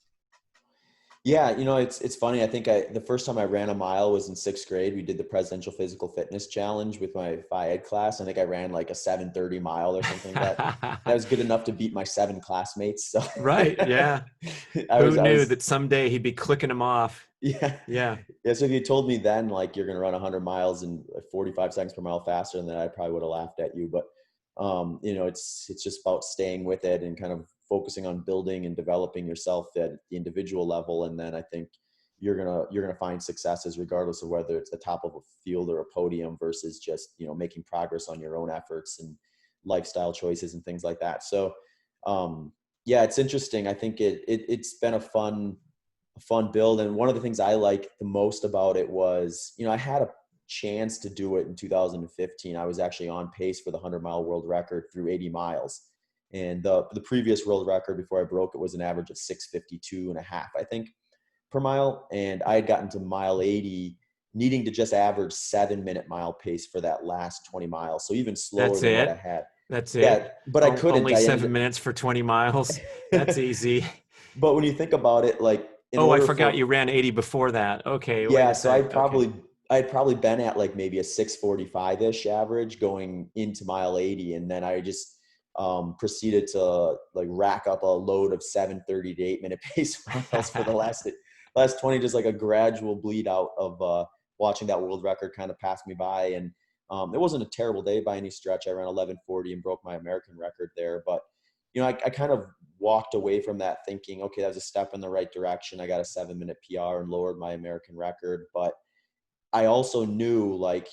Yeah, it's funny. I think the first time I ran a mile was in sixth grade. We did the Presidential Physical Fitness Challenge with my Phi Ed class. I think I ran like a 7:30 mile or something like that. That was good enough to beat my seven classmates. So Right. Yeah. I was, Who I knew was, that someday he'd be clicking them off? yeah, Yeah. yeah. So if you told me then, like you're going to run 100 miles in like 45 seconds per mile faster than that, I probably would have laughed at you. But it's just about staying with it and kind of focusing on building and developing yourself at the individual level. And then I think you're gonna find successes regardless of whether it's the top of a field or a podium versus just making progress on your own efforts and lifestyle choices and things like that. So yeah, it's interesting. I think it's been a fun a fun build. And one of the things I like the most about it was, I had a chance to do it in 2015. I was actually on pace for the 100-mile world record through 80 miles. And the previous world record before I broke it was an average of 6:52 and a half, I think, per mile. And I had gotten to mile 80, needing to just average 7-minute mile pace for that last 20 miles. So even slower That's than what I it. had. That's Yeah, it. but I couldn't. Only I seven ended minutes for 20 miles. That's easy. but when you think about it, like in Oh, I order forgot for, you ran 80 before that. Okay, wait yeah, a so sec. Okay. I'd probably been at like maybe a 6:45-ish average going into mile 80. And then I just proceeded to like rack up a load of 7:30 to 8-minute pace miles for the last 20, just like a gradual bleed out of watching that world record kind of pass me by. And it wasn't a terrible day by any stretch. I ran 11:40 and broke my American record there. But, I kind of walked away from that thinking, okay, that was a step in the right direction. I got a 7-minute PR and lowered my American record. But I also knew like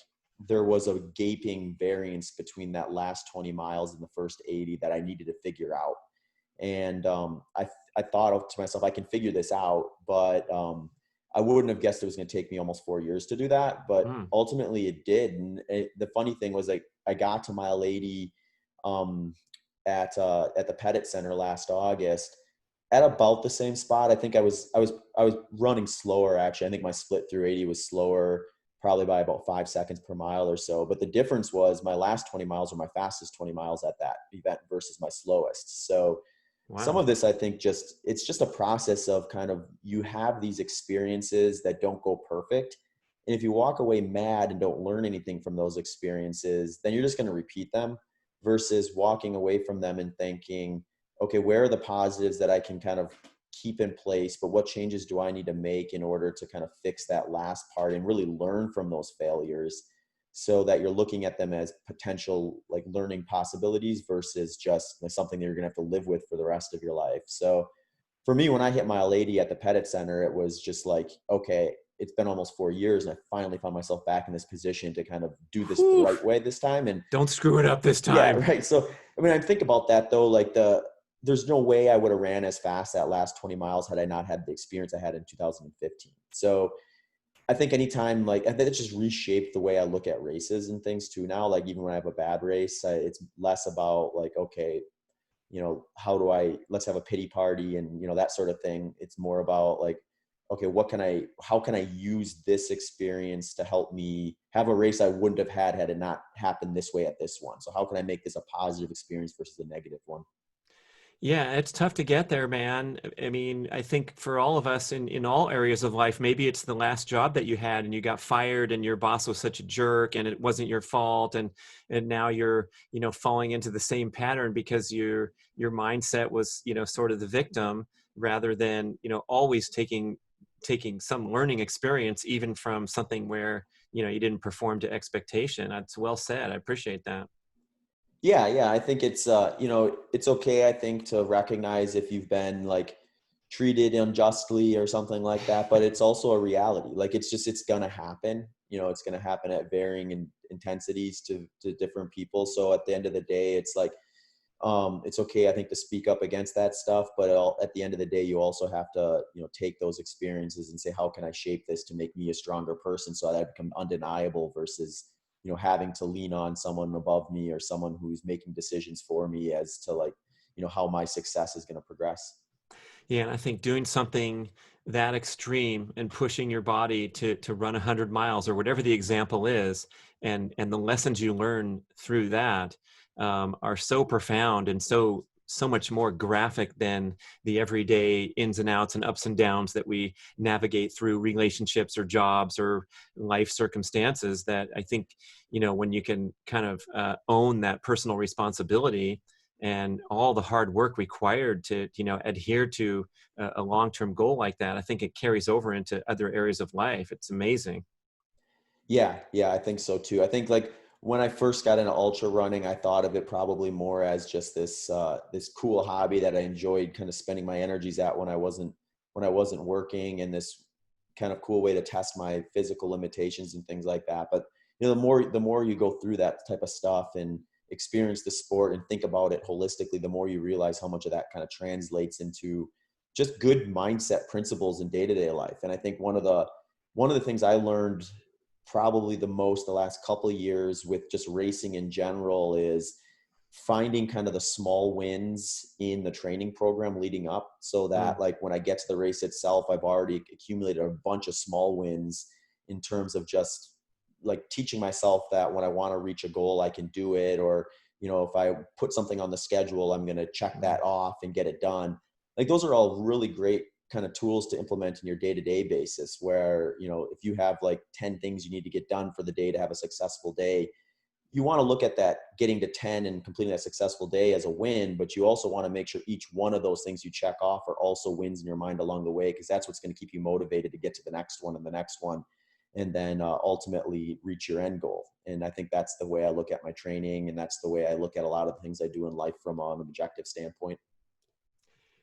there was a gaping variance between that last 20 miles and the first 80 that I needed to figure out. And I thought to myself, I can figure this out. But I wouldn't have guessed it was going to take me almost 4 years to do that. But Hmm. ultimately it did. And the funny thing was, like, I got to mile 80 um, at the Pettit Center last August at about the same spot. I think I was running slower, actually. I think my split through 80 was slower, probably by about 5 seconds per mile or so. But the difference was my last 20 miles were my fastest 20 miles at that event versus my slowest. So some Wow. of this, I think, it's just a process of kind of, you have these experiences that don't go perfect. And if you walk away mad and don't learn anything from those experiences, then you're just going to repeat them, versus walking away from them and thinking, okay, where are the positives that I can kind of keep in place, but what changes do I need to make in order to kind of fix that last part and really learn from those failures, so that you're looking at them as potential like learning possibilities versus just like something that you're going to have to live with for the rest of your life. So for me, when I hit mile 80 at the Pettit Center, it was just like, okay, it's been almost 4 years and I finally found myself back in this position to kind of do this the Whew. right way this time. And Don't screw it up this yeah, time. right. So, I mean, I think about that though, like there's no way I would have ran as fast that last 20 miles had I not had the experience I had in 2015. So I think anytime, like, I think it just reshaped the way I look at races and things too now. Like even when I have a bad race, it's less about like, okay, how do let's have a pity party and, that sort of thing. It's more about like, okay, how can I use this experience to help me have a race I wouldn't have had it not happened this way at this one? So how can I make this a positive experience versus a negative one? Yeah, it's tough to get there, man. I mean, I think for all of us in all areas of life, maybe it's the last job that you had and you got fired and your boss was such a jerk and it wasn't your fault, and now you're, falling into the same pattern because your mindset was, sort of the victim rather than, always taking some learning experience even from something where, you didn't perform to expectation. That's well said. I appreciate that. Yeah, yeah. I think it's okay, I think, to recognize if you've been like treated unjustly or something like that, but it's also a reality. Like it's gonna happen. It's gonna happen at varying intensities to different people. So at the end of the day, it's like it's okay, I think, to speak up against that stuff, but at the end of the day, you also have to, take those experiences and say, how can I shape this to make me a stronger person so that I become undeniable versus, having to lean on someone above me or someone who's making decisions for me as to like, how my success is going to progress. Yeah, and I think doing something that extreme and pushing your body to run 100 miles or whatever the example is, and the lessons you learn through that are so profound and so much more graphic than the everyday ins and outs and ups and downs that we navigate through relationships or jobs or life circumstances. That I think, when you can kind of own that personal responsibility and all the hard work required to adhere to a long-term goal like that, I think it carries over into other areas of life. It's amazing. Yeah, yeah, I think so too. I think like when I first got into ultra running, I thought of it probably more as just this cool hobby that I enjoyed kind of spending my energies at when I wasn't working, and this kind of cool way to test my physical limitations and things like that. But the more you go through that type of stuff and experience the sport and think about it holistically, the more you realize how much of that kind of translates into just good mindset principles in day-to-day life. And I think one of the things I learned probably the most the last couple of years with just racing in general is finding kind of the small wins in the training program leading up, so that like when I get to the race itself, I've already accumulated a bunch of small wins in terms of just like teaching myself that when I want to reach a goal, I can do it. Or, if I put something on the schedule, I'm going to check that off and get it done. Like those are all really great kind of tools to implement in your day-to-day basis, where, if you have like 10 things you need to get done for the day to have a successful day, you want to look at that getting to 10 and completing that successful day as a win, but you also want to make sure each one of those things you check off are also wins in your mind along the way, because that's what's going to keep you motivated to get to the next one and the next one, and then ultimately reach your end goal. And I think that's the way I look at my training, and that's the way I look at a lot of the things I do in life from an objective standpoint.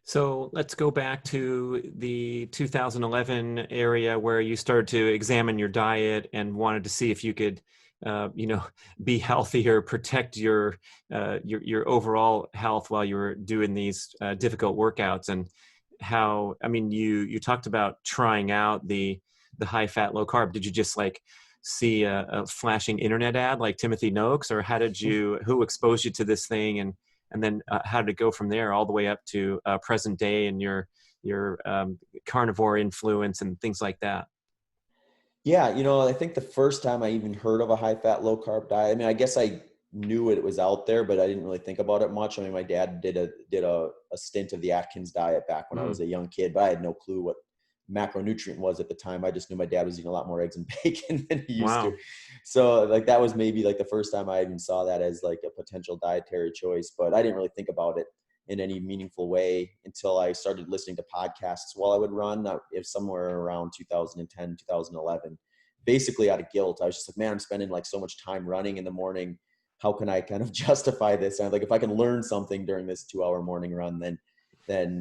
So let's go back to the 2011 area where you started to examine your diet and wanted to see if you could, be healthier, protect your overall health while you were doing these difficult workouts. And how, I mean, you talked about trying out the high fat, low carb. Did you just like see a flashing internet ad like Timothy Noakes, or who exposed you to this thing, and then how did it go from there all the way up to present day and your carnivore influence and things like that? Yeah, I think the first time I even heard of a high fat, low carb diet, I mean, I guess I knew it was out there, but I didn't really think about it much. I mean, my dad did a stint of the Atkins diet back when I Mm, was a young kid, but I had no clue what macronutrient was at the time. I just knew my dad was eating a lot more eggs and bacon than he used to. wow. So like that was maybe like the first time I even saw that as like a potential dietary choice, but I didn't really think about it in any meaningful way until I started listening to podcasts while I would run. If somewhere around 2010, 2011, basically out of guilt, I was just like, man, I'm spending like so much time running in the morning. How can I kind of justify this? And I'm like, if I can learn something during this 2-hour morning run, then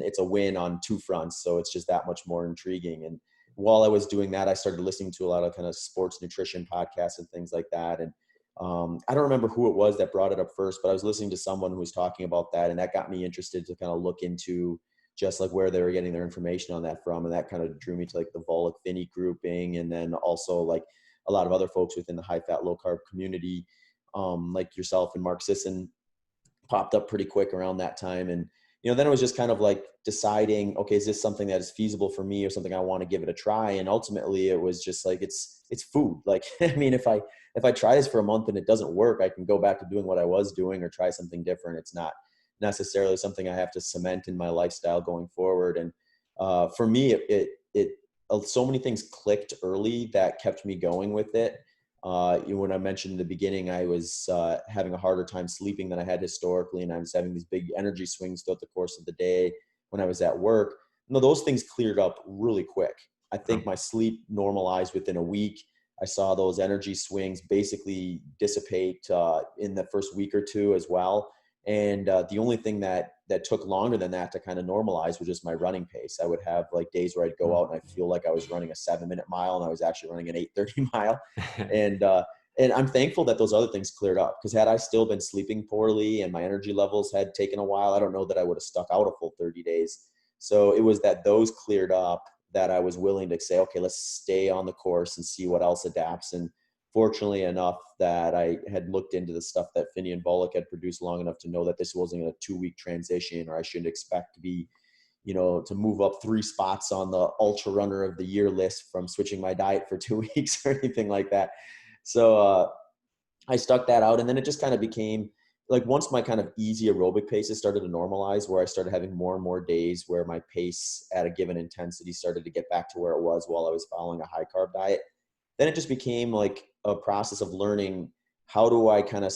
it's a win on two fronts. So it's just that much more intriguing. And while I was doing that, I started listening to a lot of kind of sports nutrition podcasts and things like that. And I don't remember who it was that brought it up first, but I was listening to someone who was talking about that, and that got me interested to kind of look into just like where they were getting their information on that from. And that kind of drew me to like the Volek Finney grouping, and then also like a lot of other folks within the high fat, low carb community, like yourself and Mark Sisson popped up pretty quick around that time. And, then it was just kind of like deciding, okay, is this something that is feasible for me or something I want to give it a try? And ultimately it was just like, it's food. Like, I mean, if I try this for a month and it doesn't work, I can go back to doing what I was doing or try something different. It's not necessarily something I have to cement in my lifestyle going forward. And for me, so many things clicked early that kept me going with it. When I mentioned in the beginning, I was having a harder time sleeping than I had historically, and I was having these big energy swings throughout the course of the day when I was at work. No, those things cleared up really quick. I Oh, think my sleep normalized within a week. I saw those energy swings basically dissipate in the first week or two as well. And the only thing that took longer than that to kind of normalize was just my running pace. I would have like days where I'd go mm. out and I feel like I was running a 7-minute mile, and I was actually running an 8:30 mile. And I'm thankful that those other things cleared up, because had I still been sleeping poorly and my energy levels had taken a while, I don't know that I would have stuck out a full 30 days. So it was that those cleared up that I was willing to say, okay, let's stay on the course and see what else adapts. And fortunately enough that I had looked into the stuff that Finney and Volek had produced long enough to know that this wasn't a 2-week transition, or I shouldn't expect to be, to move up 3 spots on the ultra runner of the year list from switching my diet for 2 weeks or anything like that. So I stuck that out, and then it just kind of became like, once my kind of easy aerobic paces started to normalize, where I started having more and more days where my pace at a given intensity started to get back to where it was while I was following a high carb diet. Then it just became like a process of learning, how do I kind of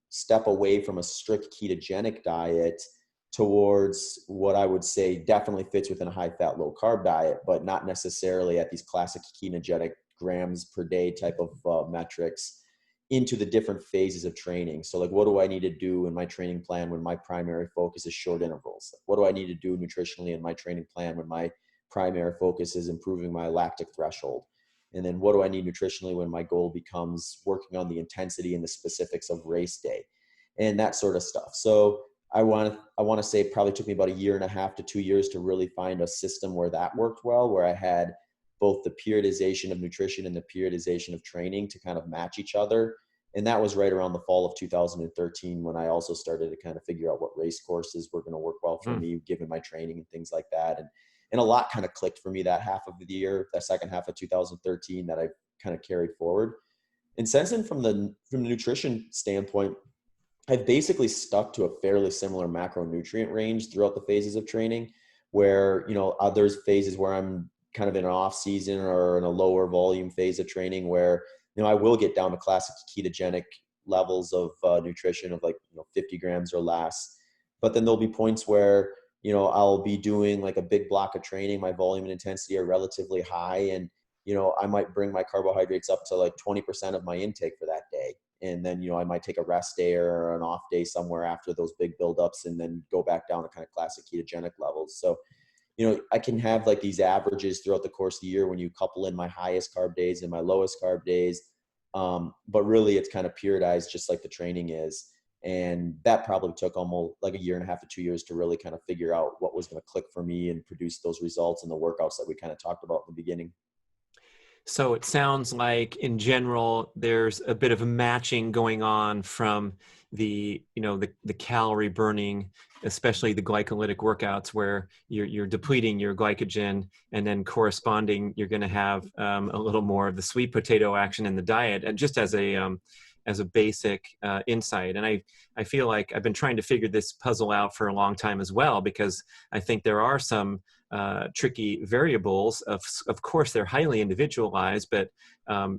step away from a strict ketogenic diet towards what I would say definitely fits within a high fat, low carb diet, but not necessarily at these classic ketogenic grams per day type of metrics, into the different phases of training. So like, what do I need to do in my training plan when my primary focus is short intervals? What do I need to do nutritionally in my training plan when my primary focus is improving my lactic threshold? And then what do I need nutritionally when my goal becomes working on the intensity and the specifics of race day and that sort of stuff? So I want to say it probably took me about 1.5 to 2 years to really find a system where that worked well, where I had both the periodization of nutrition and the periodization of training to kind of match each other. And that was right around the fall of 2013 when I also started to kind of figure out what race courses were going to work well for Mm. me, given my training and things like that. And a lot kind of clicked for me that half of the year, that second half of 2013, that I kind of carried forward. And since then, from the nutrition standpoint, I've basically stuck to a fairly similar macronutrient range throughout the phases of training, where, there's phases where I'm kind of in an off season or in a lower volume phase of training where, I will get down to classic ketogenic levels of nutrition of 50 grams or less. But then there'll be points where, I'll be doing like a big block of training. My volume and intensity are relatively high. And, I might bring my carbohydrates up to like 20% of my intake for that day. And then, I might take a rest day or an off day somewhere after those big buildups and then go back down to kind of classic ketogenic levels. So, I can have like these averages throughout the course of the year when you couple in my highest carb days and my lowest carb days. But really it's kind of periodized just like the training is. And that probably took almost like 1.5 to 2 years to really kind of figure out what was going to click for me and produce those results and the workouts that we kind of talked about in the beginning. So it sounds like in general, there's a bit of a matching going on from the calorie burning, especially the glycolytic workouts where you're depleting your glycogen, and then corresponding, you're going to have a little more of the sweet potato action in the diet, and just as a basic insight. And I feel like I've been trying to figure this puzzle out for a long time as well, because I think there are some tricky variables. Of course, they're highly individualized, but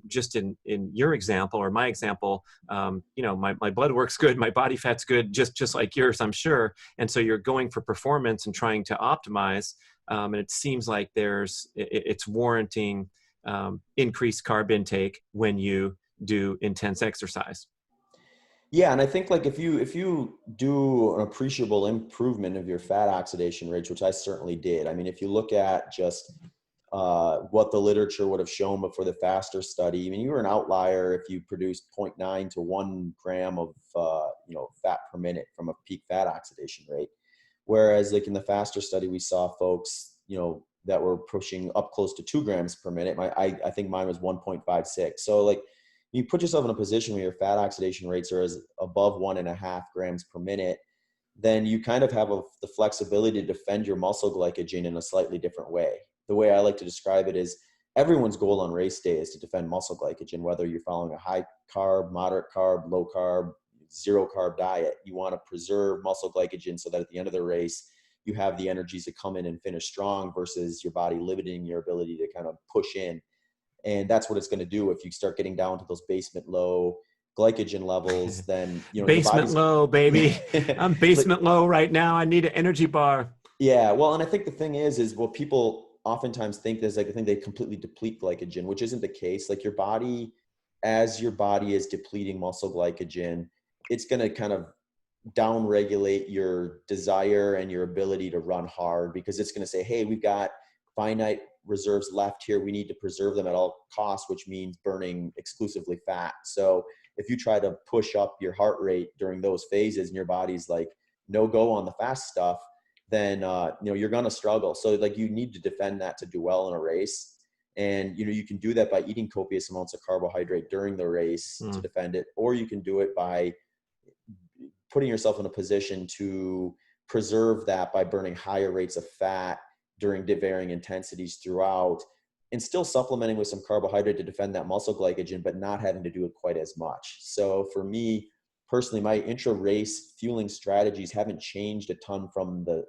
just in your example or my example, my blood work's good, my body fat's good, just like yours, I'm sure. And so you're going for performance and trying to optimize. And it seems like it's warranting increased carb intake when you do intense exercise. Yeah, and I think like if you do an appreciable improvement of your fat oxidation rates, which I certainly did. I mean, if you look at just what the literature would have shown before the faster study, I mean, you were an outlier if you produced zero point 0.9 to 1 gram of fat per minute from a peak fat oxidation rate. Whereas like in the faster study, we saw folks, that were pushing up close to 2 grams per minute. I think mine was 1.56. So like you put yourself in a position where your fat oxidation rates are as above 1.5 grams per minute, then you kind of have the flexibility to defend your muscle glycogen in a slightly different way. The way I like to describe it is everyone's goal on race day is to defend muscle glycogen, whether you're following a high carb, moderate carb, low carb, zero carb diet. You want to preserve muscle glycogen so that at the end of the race, you have the energies to come in and finish strong versus your body limiting your ability to kind of push in. And that's what it's going to do if you start getting down to those basement low glycogen levels. Then your Basement body's low, baby. I'm basement low right now. I need an energy bar. yeah. Well, and I think the thing is what people oftentimes think is like I think they completely deplete glycogen, which isn't the case. Like as your body is depleting muscle glycogen, it's going to kind of down regulate your desire and your ability to run hard, because it's going to say, hey, we've got finite reserves left here. We need to preserve them at all costs, which means burning exclusively fat. So if you try to push up your heart rate during those phases and your body's like no go on the fast stuff, then you're going to struggle. So like you need to defend that to do well in a race. And you can do that by eating copious amounts of carbohydrate during the race to defend it, or you can do it by putting yourself in a position to preserve that by burning higher rates of fat during varying intensities throughout, and still supplementing with some carbohydrate to defend that muscle glycogen, but not having to do it quite as much. So for me personally, my intra-race fueling strategies haven't changed a ton from the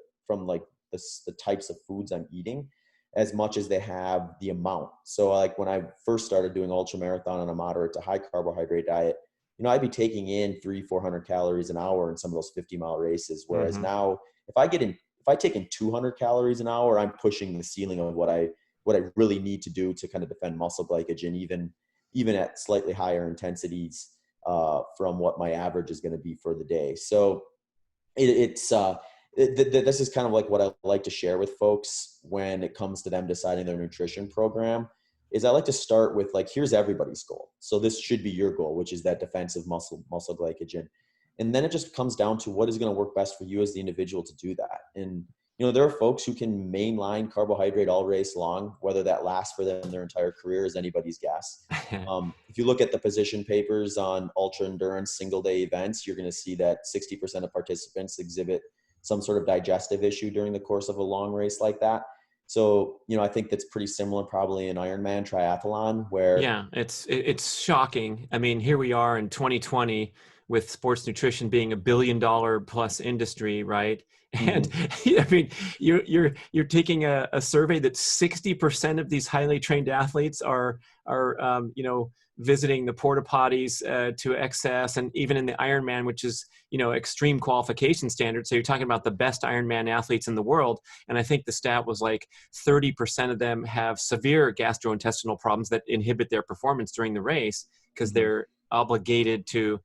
types of foods I'm eating as much as they have the amount. So like when I first started doing ultramarathon on a moderate to high carbohydrate diet, I'd be taking in 300-400 calories an hour in some of those 50-mile races. Whereas now if I take in 200 calories an hour, I'm pushing the ceiling of what I really need to do to kind of defend muscle glycogen, even at slightly higher intensities from what my average is going to be for the day. So this is kind of like what I like to share with folks when it comes to them deciding their nutrition program. Is I like to start with like, here's everybody's goal. So this should be your goal, which is that defensive muscle glycogen. And then it just comes down to what is going to work best for you as the individual to do that. And, there are folks who can mainline carbohydrate all race long. Whether that lasts for them their entire career is anybody's guess. If you look at the position papers on ultra endurance single day events, you're going to see that 60% of participants exhibit some sort of digestive issue during the course of a long race like that. So, I think that's pretty similar probably in Ironman triathlon where, Yeah, it's shocking. I mean, here we are in 2020 with sports nutrition being $1 billion plus industry, right? And Mhm. I mean, you're taking a survey that 60% of these highly trained athletes are visiting the porta potties to excess, and even in the Ironman, which is extreme qualification standards. So you're talking about the best Ironman athletes in the world, and I think the stat was like 30% of them have severe gastrointestinal problems that inhibit their performance during the race because Mhm. they're obligated to,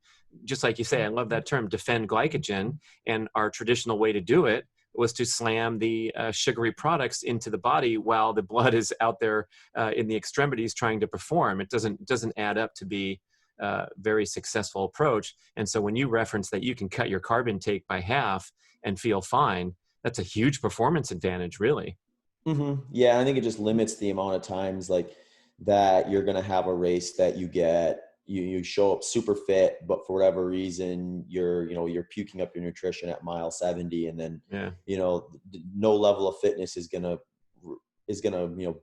just like you say, I love that term, defend glycogen. And our traditional way to do it was to slam the sugary products into the body while the blood is out there in the extremities trying to perform. It doesn't add up to be a very successful approach. And so when you reference that you can cut your carb intake by half and feel fine, that's a huge performance advantage, really. Yeah, I think it just limits the amount of times like that you're going to have a race that you show up super fit, but for whatever reason you're puking up your nutrition at mile 70, and then Yeah. no level of fitness is gonna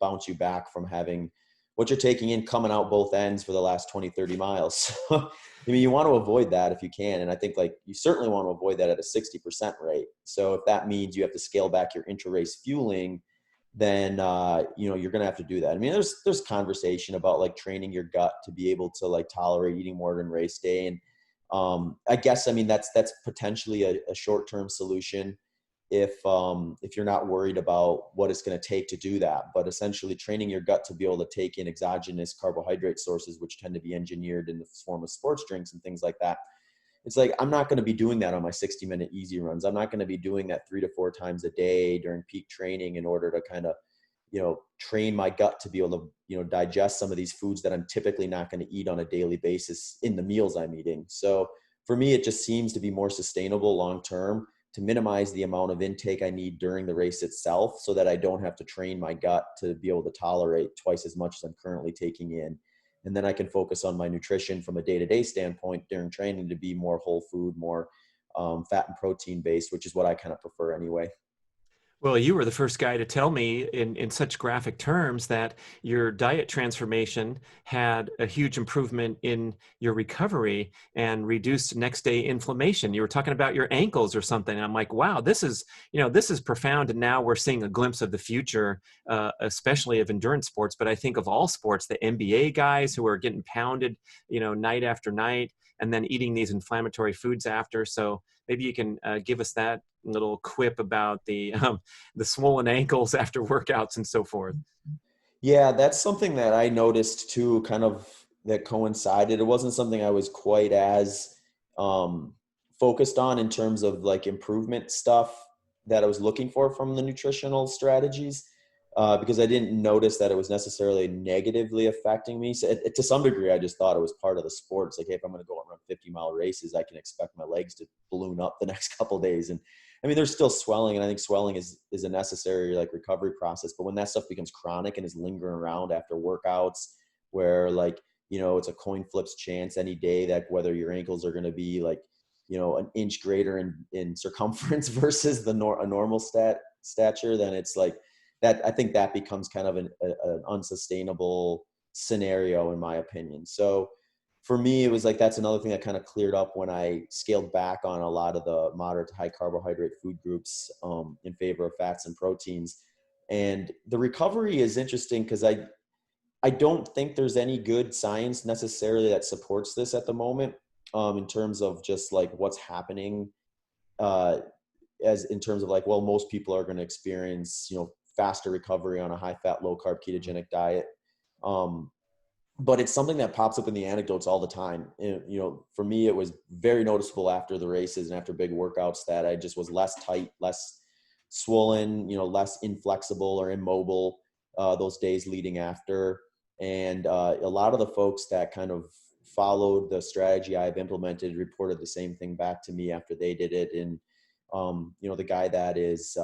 bounce you back from having what you're taking in coming out both ends for the last 20-30 miles. I mean, you want to avoid that if you can, and I think like you certainly want to avoid that at a 60% rate. So if that means you have to scale back your intra-race fueling, then you're gonna have to do that. I mean, there's conversation about like training your gut to be able to like tolerate eating more than race day, and I guess I mean that's potentially a short-term solution if you're not worried about what it's going to take to do that. But essentially, training your gut to be able to take in exogenous carbohydrate sources, which tend to be engineered in the form of sports drinks and things like that, it's like I'm not going to be doing that on my 60-minute easy runs. I'm not going to be doing that 3 to 4 times a day during peak training in order to kind of train my gut to be able to digest some of these foods that I'm typically not going to eat on a daily basis in the meals I'm eating. So for me, it just seems to be more sustainable long term to minimize the amount of intake I need during the race itself, so that I don't have to train my gut to be able to tolerate twice as much as I'm currently taking in. And then I can focus on my nutrition from a day-to-day standpoint during training to be more whole food, more fat and protein based, which is what I kind of prefer anyway. Well, you were the first guy to tell me in such graphic terms that your diet transformation had a huge improvement in your recovery and reduced next day inflammation. You were talking about your ankles or something. And I'm like, wow, this is profound. And now we're seeing a glimpse of the future, especially of endurance sports. But I think of all sports, the NBA guys who are getting pounded, night after night, and then eating these inflammatory foods after. So maybe you can give us that little quip about the swollen ankles after workouts and so forth. Yeah, that's something that I noticed too, kind of that coincided. It wasn't something I was quite as um, focused on in terms of like improvement stuff that I was looking for from the nutritional strategies, because I didn't notice that it was necessarily negatively affecting me. So to some degree, I just thought it was part of the sport. It's like, hey, if I'm going to go and run 50-mile races, I can expect my legs to balloon up the next couple of days. And I mean, there's still swelling, and I think swelling is a necessary like recovery process. But when that stuff becomes chronic and is lingering around after workouts, where like it's a coin flips chance any day that whether your ankles are going to be like an inch greater in circumference versus a normal stature, then it's like that. I think that becomes kind of an unsustainable scenario in my opinion. So for me, it was like that's another thing that kind of cleared up when I scaled back on a lot of the moderate to high carbohydrate food groups in favor of fats and proteins. And the recovery is interesting because I don't think there's any good science necessarily that supports this at the moment, in terms of just like what's happening, uh, as in terms of like, well, most people are going to experience faster recovery on a high fat, low carb ketogenic diet. Um, but it's something that pops up in the anecdotes all the time. And, for me, it was very noticeable after the races and after big workouts that I just was less tight, less swollen, less inflexible or immobile those days leading after. And a lot of the folks that kind of followed the strategy I've implemented reported the same thing back to me after they did it. And, the guy that is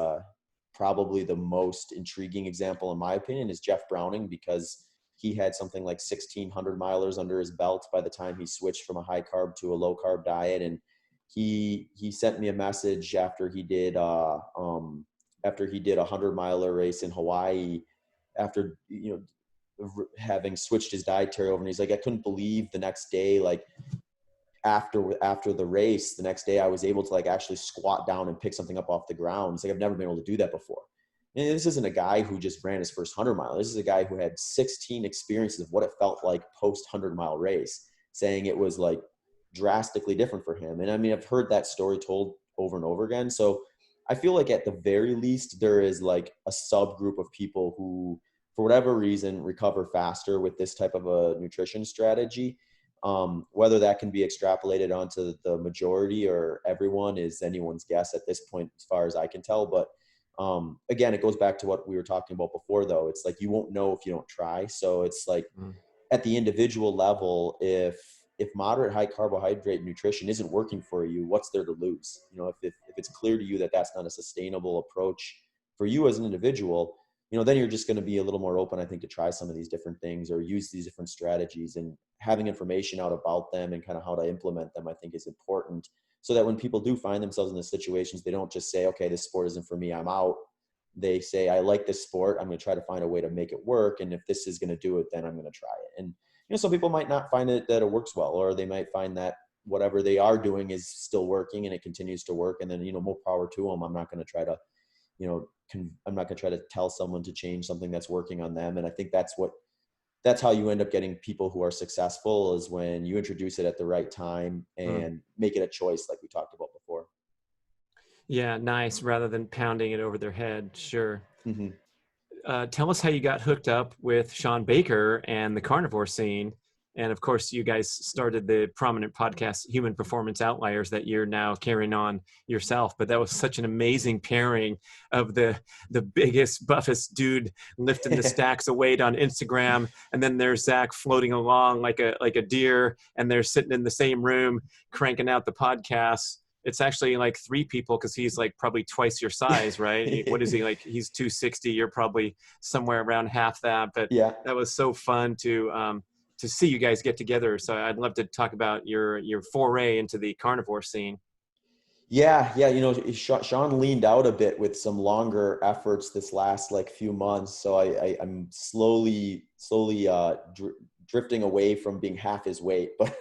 probably the most intriguing example, in my opinion, is Jeff Browning, because he had something like 1,600 milers under his belt by the time he switched from a high carb to a low carb diet. And he sent me a message after he did a 100-miler race in Hawaii, after having switched his dietary over. And he's like, I couldn't believe the next day, like after the race, the next day I was able to like actually squat down and pick something up off the ground. It's like, I've never been able to do that before. And this isn't a guy who just ran his first 100-mile. This is a guy who had 16 experiences of what it felt like post 100-mile race, saying it was like drastically different for him. And I mean, I've heard that story told over and over again. So I feel like at the very least, there is like a subgroup of people who, for whatever reason, recover faster with this type of a nutrition strategy. Whether that can be extrapolated onto the majority or everyone is anyone's guess at this point, as far as I can tell. But again, it goes back to what we were talking about before, though. It's like, you won't know if you don't try. So it's like, at the individual level, if moderate high carbohydrate nutrition isn't working for you, what's there to lose? If it's clear to you that that's not a sustainable approach for you as an individual, then you're just going to be a little more open, I think, to try some of these different things or use these different strategies. And having information out about them and kind of how to implement them, I think, is important, so that when people do find themselves in the situations, they don't just say, okay, this sport isn't for me, I'm out. They say, I like this sport, I'm going to try to find a way to make it work. And if this is going to do it, then I'm going to try it. And, some people might not find that it works well, or they might find that whatever they are doing is still working and it continues to work. And then, more power to them. I'm not going to try to, I'm not going to try to tell someone to change something that's working on them. And I think that's how you end up getting people who are successful, is when you introduce it at the right time and make it a choice, like we talked about before. Yeah, nice. Rather than pounding it over their head. Sure. Mm-hmm. Tell us how you got hooked up with Sean Baker and the carnivore scene. And of course, you guys started the prominent podcast, Human Performance Outliers, that you're now carrying on yourself. But that was such an amazing pairing of the biggest, buffest dude lifting the stacks of weight on Instagram. And then there's Zach floating along like a deer, and they're sitting in the same room cranking out the podcast. It's actually like three people, because he's like probably twice your size, right? What is he like? He's 260. You're probably somewhere around half that. But yeah, that was so fun to see you guys get together. So I'd love to talk about your foray into the carnivore scene. Yeah. Sean leaned out a bit with some longer efforts this last like few months. So I'm slowly drifting away from being half his weight. But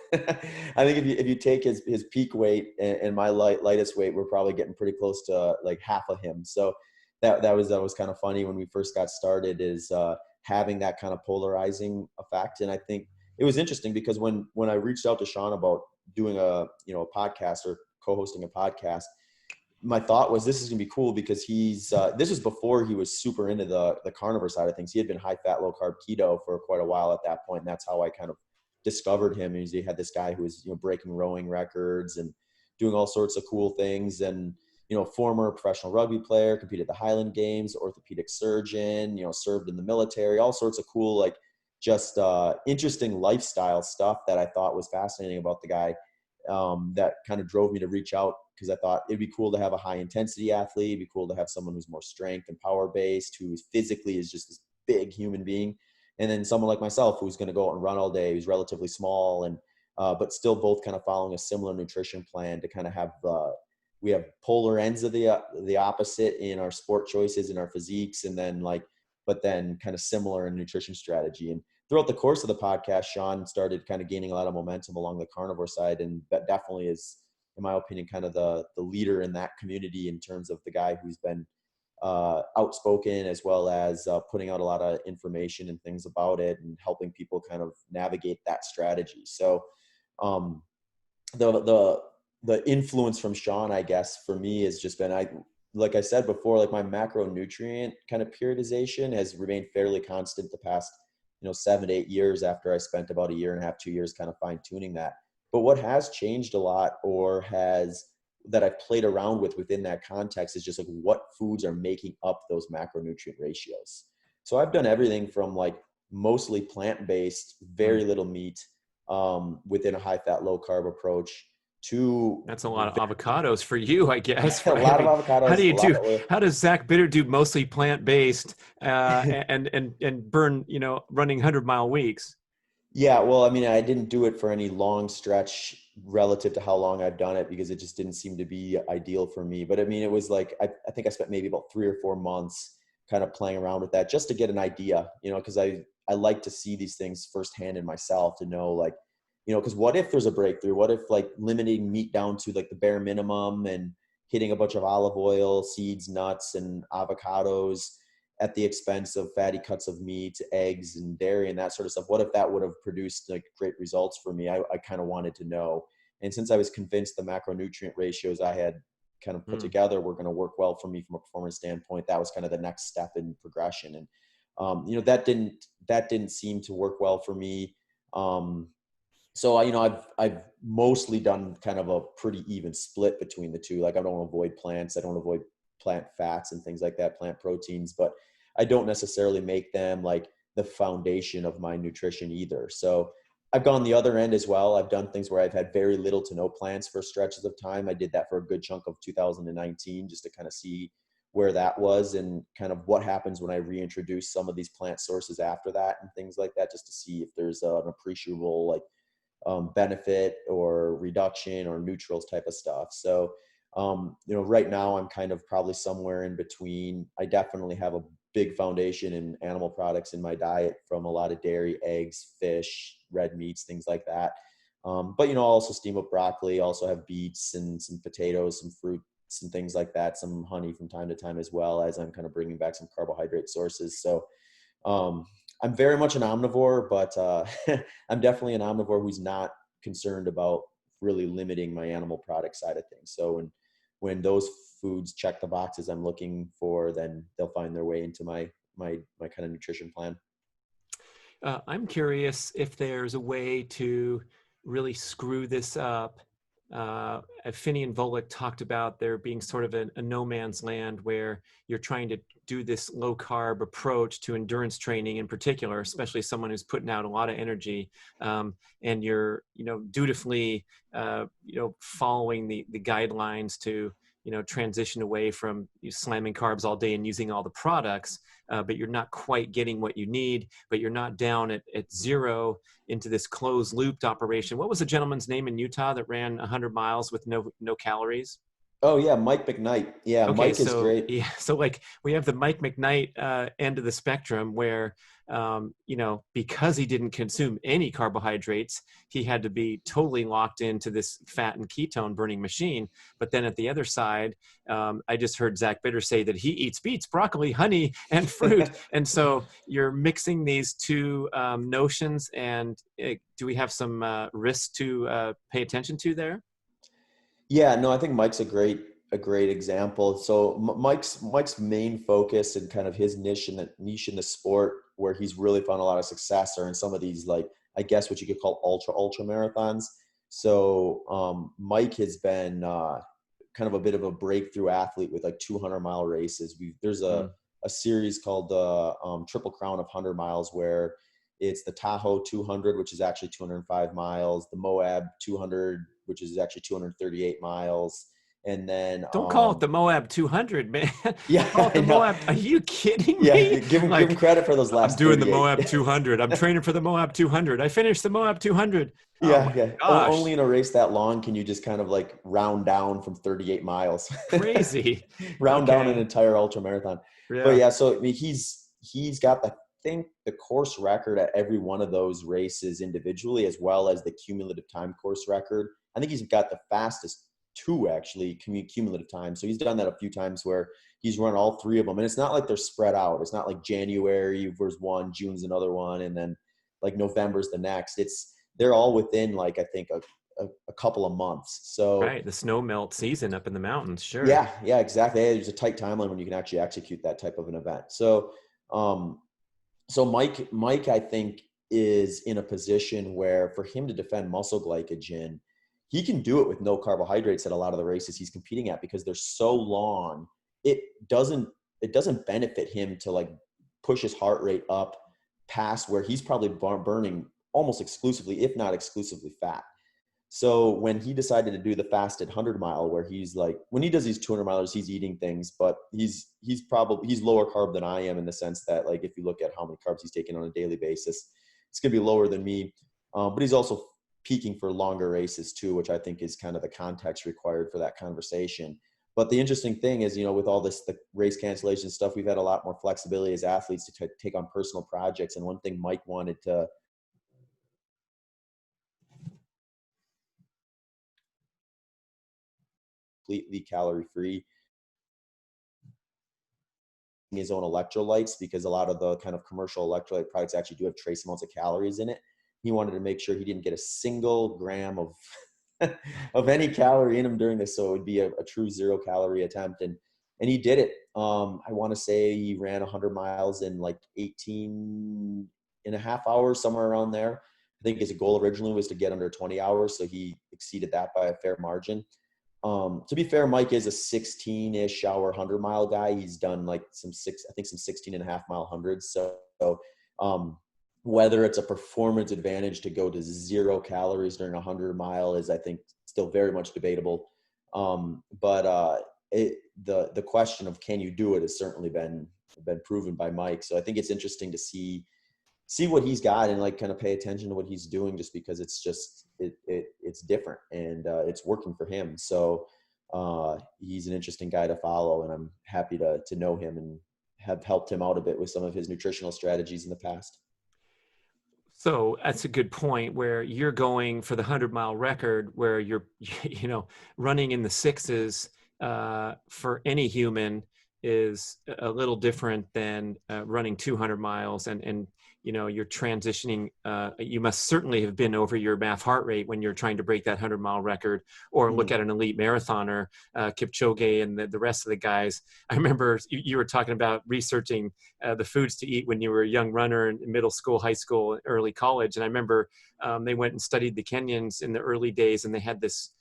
I think if you take his peak weight and my lightest weight, we're probably getting pretty close to like half of him. So that was kind of funny when we first got started, is having that kind of polarizing effect. And I think it was interesting because when I reached out to Sean about doing a podcast or co-hosting a podcast, my thought was, this is gonna be cool, because this was before he was super into the carnivore side of things. He had been high fat, low carb keto for quite a while at that point. And that's how I kind of discovered him. He had this guy who was, breaking rowing records and doing all sorts of cool things. And, former professional rugby player, competed at the Highland Games, orthopedic surgeon, served in the military, all sorts of cool, like just interesting lifestyle stuff that I thought was fascinating about the guy. That kind of drove me to reach out, because I thought it'd be cool to have a high intensity athlete. It'd be cool to have someone who's more strength and power based, who physically is just this big human being. And then someone like myself, who's going to go out and run all day, who's relatively small, and but still both kind of following a similar nutrition plan, to kind of have we have polar ends of the opposite in our sport choices and our physiques, and then but then kind of similar in nutrition strategy. And throughout the course of the podcast, Sean started kind of gaining a lot of momentum along the carnivore side. And that definitely is, in my opinion, kind of the leader in that community, in terms of the guy who's been outspoken, as well as putting out a lot of information and things about it, and helping people kind of navigate that strategy. So the influence from Sean, I guess, for me has just been, like I said before, like my macronutrient kind of periodization has remained fairly constant the past 7 to 8 years, after I spent about a year and a half, 2 years kind of fine tuning that. But what has changed a lot, or that I've played around with within that context, is just like what foods are making up those macronutrient ratios. So I've done everything from like mostly plant-based, very little meat, within a high fat, low carb approach to That's a lot of avocados for you, I guess, a right? I lot of mean, how do avocados, you a lot do? of oil. How does Zach Bitter do mostly plant-based and burn, running 100-mile weeks? Yeah, well, I mean, I didn't do it for any long stretch relative to how long I've done it because it just didn't seem to be ideal for me. But I mean, it was like, I think I spent maybe about 3 or 4 months kind of playing around with that just to get an idea, because I like to see these things firsthand in myself to know, like, because what if there's a breakthrough? What if like limiting meat down to like the bare minimum and hitting a bunch of olive oil, seeds, nuts, and avocados at the expense of fatty cuts of meat, eggs, and dairy and that sort of stuff? What if that would have produced like great results for me? I kind of wanted to know. And since I was convinced the macronutrient ratios I had kind of put Mm. together were going to work well for me from a performance standpoint, that was kind of the next step in progression. And that didn't seem to work well for me. So I've mostly done kind of a pretty even split between the two. Like I don't avoid plants, I don't avoid plant fats and things like that, plant proteins, but I don't necessarily make them like the foundation of my nutrition either. So I've gone the other end as well. I've done things where I've had very little to no plants for stretches of time. I did that for a good chunk of 2019 just to kind of see where that was and kind of what happens when I reintroduce some of these plant sources after that and things like that, just to see if there's an appreciable like benefit or reduction or neutrals type of stuff. So, right now I'm kind of probably somewhere in between. I definitely have a big foundation in animal products in my diet from a lot of dairy, eggs, fish, red meats, things like that. But, I'll also steam up broccoli, also have beets and some potatoes, some fruits and things like that, some honey from time to time, as well as I'm kind of bringing back some carbohydrate sources. So, um, I'm very much an omnivore, but I'm definitely an omnivore who's not concerned about really limiting my animal product side of things. So when those foods check the boxes I'm looking for, then they'll find their way into my kind of nutrition plan. I'm curious if there's a way to really screw this up. Finney and Volek talked about there being sort of a no man's land where you're trying to do this low carb approach to endurance training in particular, especially someone who's putting out a lot of energy, and you're dutifully following the guidelines to transition away from slamming carbs all day and using all the products, but you're not quite getting what you need, but you're not down at zero into this closed looped operation. What was the gentleman's name in Utah that ran 100 miles with no calories? Oh yeah, Mike McKnight. Yeah, Okay, Mike is so great. yeah, so like we have the Mike McKnight end of the spectrum where, because he didn't consume any carbohydrates, he had to be totally locked into this fat and ketone burning machine. But then at the other side, I just heard Zach Bitter say that he eats beets, broccoli, honey, and fruit. And so you're mixing these two notions. And do we have some risks to pay attention to there? Yeah, no, I think Mike's a great example. So Mike's main focus and kind of his niche in the sport where he's really found a lot of success are in some of these, like, I guess what you could call ultra marathons. So Mike has been kind of a bit of a breakthrough athlete with like 200-mile races. There's a Mm. a series called the Triple Crown of 100 miles where it's the Tahoe 200, which is actually 205 miles, the Moab 200, which is actually 238 miles, and then Don't call it the Moab 200, man. yeah, Call it I the know. Moab. Are you kidding Yeah, me? give him Like, credit for those I'm last doing the 38. Moab 200. I'm training for the Moab 200. I finished the Moab 200. Oh Yeah, my yeah. gosh, Only in a race that long can you just kind of like round down from 38 miles. crazy. Round down an Okay. entire ultra marathon. But Yeah. yeah, so I mean, he's got I think the course record at every one of those races individually, as well as the cumulative time course record. I think he's got the fastest two actually cumulative time. So he's done that a few times where he's run all three of them, and it's not like they're spread out. It's not like January versus one, June's another one, and then like November's the next. They're all within like I think a couple of months. So Right. The snow melt season up in the mountains. Sure. yeah, exactly. There's a tight timeline when you can actually execute that type of an event. Um, so Mike, I think is in a position where for him to defend muscle glycogen, he can do it with no carbohydrates at a lot of the races he's competing at because they're so long. It doesn't it doesn't benefit him to like push his heart rate up past where he's probably burning almost exclusively, if not exclusively, fat. So when he decided to do the fasted 100 mile, where he's like, when he does these 200 milers, he's eating things, but he's lower carb than I am, in the sense that, like, if you look at how many carbs he's taking on a daily basis, it's going to be lower than me. But he's also peaking for longer races too, which I think is kind of the context required for that conversation. But the interesting thing is, with all this, the race cancellation stuff, we've had a lot more flexibility as athletes to take on personal projects. And one thing Mike wanted to completely calorie free, his own electrolytes, because a lot of the kind of commercial electrolyte products actually do have trace amounts of calories in it. He wanted to make sure he didn't get a single gram of of any calorie in him during this, so it would be a true 0-calorie attempt. And he did it. I want to say he ran 100 miles in like 18 and a half hours, somewhere around there. I think his goal originally was to get under 20 hours, so he exceeded that by a fair margin. To be fair, Mike is a 16-ish hour 100-mile guy. He's done like some 16 and a half mile hundreds. So whether it's a performance advantage to go to 0 calories during a 100-mile is, I think, still very much debatable. But the question of can you do it has certainly been proven by Mike. So I think it's interesting to see what he's got and like kind of pay attention to what he's doing, just because it's just it's different and it's working for him. So he's an interesting guy to follow, and I'm happy to know him and have helped him out a bit with some of his nutritional strategies in the past. So that's a good point, where you're going for the 100-mile record, where you're, running in the sixes for any human is a little different than running 200 miles. And you're transitioning. You must certainly have been over your MAF heart rate when you're trying to break that 100-mile record, or look at an elite marathoner, Kipchoge and the rest of the guys. I remember you were talking about researching the foods to eat when you were a young runner in middle school, high school, early college. And I remember they went and studied the Kenyans in the early days, and they had this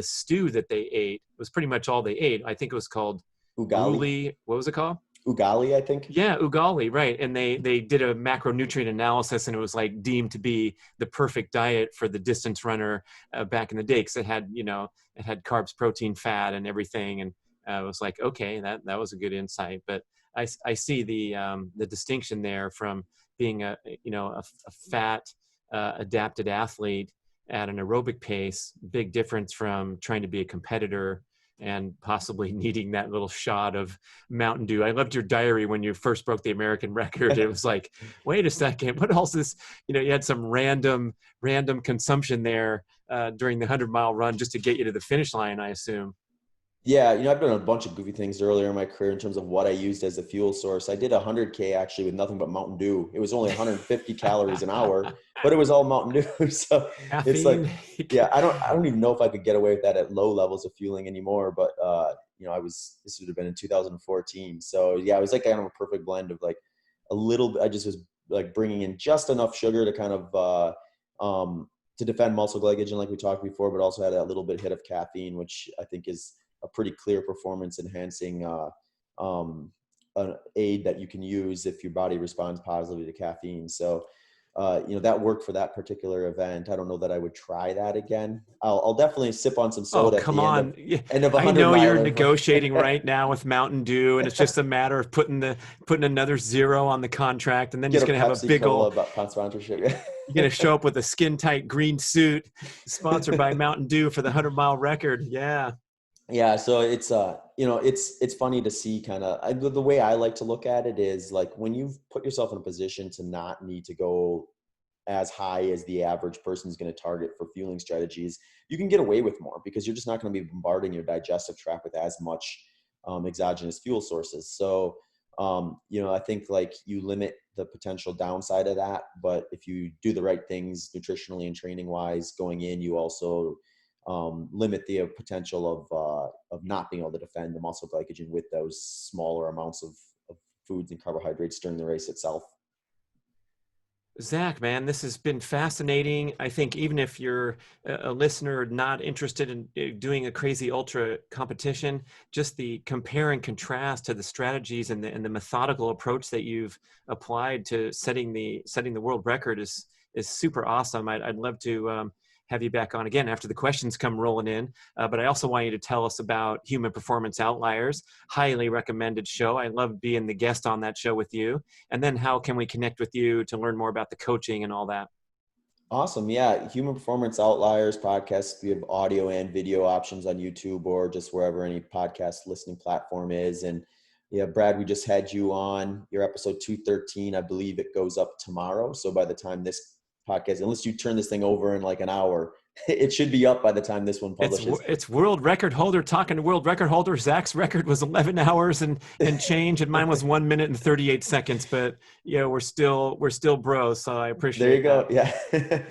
stew that they ate. It was pretty much all they ate. I think it was called Ugali. What was it called? Ugali, I think. Yeah, ugali, right. And they did a macronutrient analysis, and it was like deemed to be the perfect diet for the distance runner back in the day, because it had carbs, protein, fat, and everything. And I was like, okay, that was a good insight. But I see the distinction there from being a fat adapted athlete at an aerobic pace. Big difference from trying to be a competitor and possibly needing that little shot of Mountain Dew. I loved your diary when you first broke the American record. It was like, wait a second, what else is, you had some random consumption there during the 100-mile run just to get you to the finish line, I assume. Yeah, I've done a bunch of goofy things earlier in my career in terms of what I used as a fuel source. I did 100K actually with nothing but Mountain Dew. It was only 150 calories an hour, but it was all Mountain Dew. So it's Caffeine. like, yeah, I don't even know if I could get away with that at low levels of fueling anymore. But this would have been in 2014. So yeah, it was like kind of a perfect blend of like I just was like bringing in just enough sugar to kind of to defend muscle glycogen, like we talked before, but also had a little bit hit of caffeine, which I think is a pretty clear performance enhancing an aid that you can use if your body responds positively to caffeine. So, that worked for that particular event. I don't know that I would try that again. I'll definitely sip on some Oh, soda at come the on. end of a I 100 know you're miler. negotiating right now with Mountain Dew, and it's just a matter of putting another zero on the contract, and then Get he's a going to have a Pepsi big Cola old, about sponsorship. you're going to show up with a skin tight green suit sponsored by Mountain Dew for the 100-mile record. Yeah. Yeah, so it's it's funny to see kind of the way I like to look at it is like when you've put yourself in a position to not need to go as high as the average person is going to target for fueling strategies, you can get away with more because you're just not going to be bombarding your digestive tract with as much exogenous fuel sources. So I think like you limit the potential downside of that, but if you do the right things nutritionally and training wise going in, you also limit the potential of not being able to defend the muscle glycogen with those smaller amounts of foods and carbohydrates during the race itself. Zach, man, this has been fascinating. I think even if you're a listener not interested in doing a crazy ultra competition, just the compare and contrast to the strategies and the methodical approach that you've applied to setting the world record is super awesome. I'd love to have you back on again after the questions come rolling in. But I also want you to tell us about Human Performance Outliers. Highly recommended show. I love being the guest on that show with you. And then how can we connect with you to learn more about the coaching and all that? Awesome. Yeah. Human Performance Outliers podcast. We have audio and video options on YouTube or just wherever any podcast listening platform is. And yeah, Brad, we just had you on your episode 213. I believe it goes up tomorrow. So by the time this podcast, unless you turn this thing over in like an hour, it should be up by the time this one publishes. It's world record holder talking to world record holder. Zach's record was 11 hours and change, and mine was 1 minute and 38 seconds. But yeah, we're still bros, so I There you appreciate go. that. Yeah.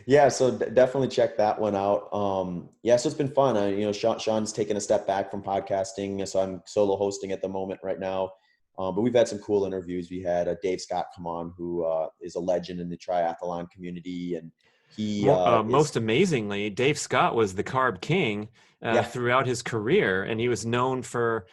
Yeah. So definitely check that one out. Yeah. So it's been fun. Sean's taken a step back from podcasting. So I'm solo hosting at the moment right now. But we've had some cool interviews. We had Dave Scott come on, who is a legend in the triathlon community. And he is, Most amazingly, Dave Scott was the carb king yeah. throughout his career, and he was known for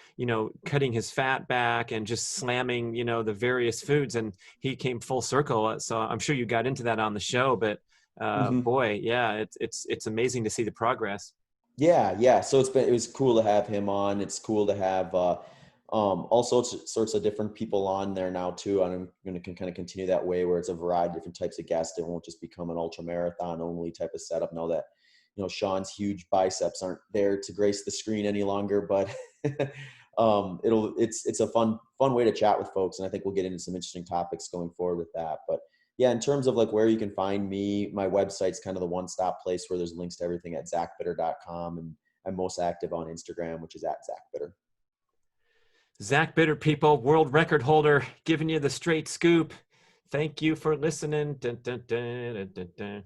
cutting his fat back and just slamming the various foods. And he came full circle. So I'm sure you got into that on the show, but Mhm. boy, yeah, it's amazing to see the progress. Yeah, yeah. So it was cool to have him on. It's cool to have all sorts of different people on there now too. And I'm going to kind of continue that way where it's a variety of different types of guests. It won't just become an ultra marathon only type of setup. Know that Sean's huge biceps aren't there to grace the screen any longer, but it's a fun way to chat with folks, and I think we'll get into some interesting topics going forward with that. But yeah, in terms of like where you can find me, my website's kind of the one-stop place where there's links to everything at zachbitter.com. And I'm most active on Instagram, which is at zachbitter. Zach Bitter, people, world record holder, giving you the straight scoop. Thank you for listening. Dun, dun, dun, dun, dun, dun.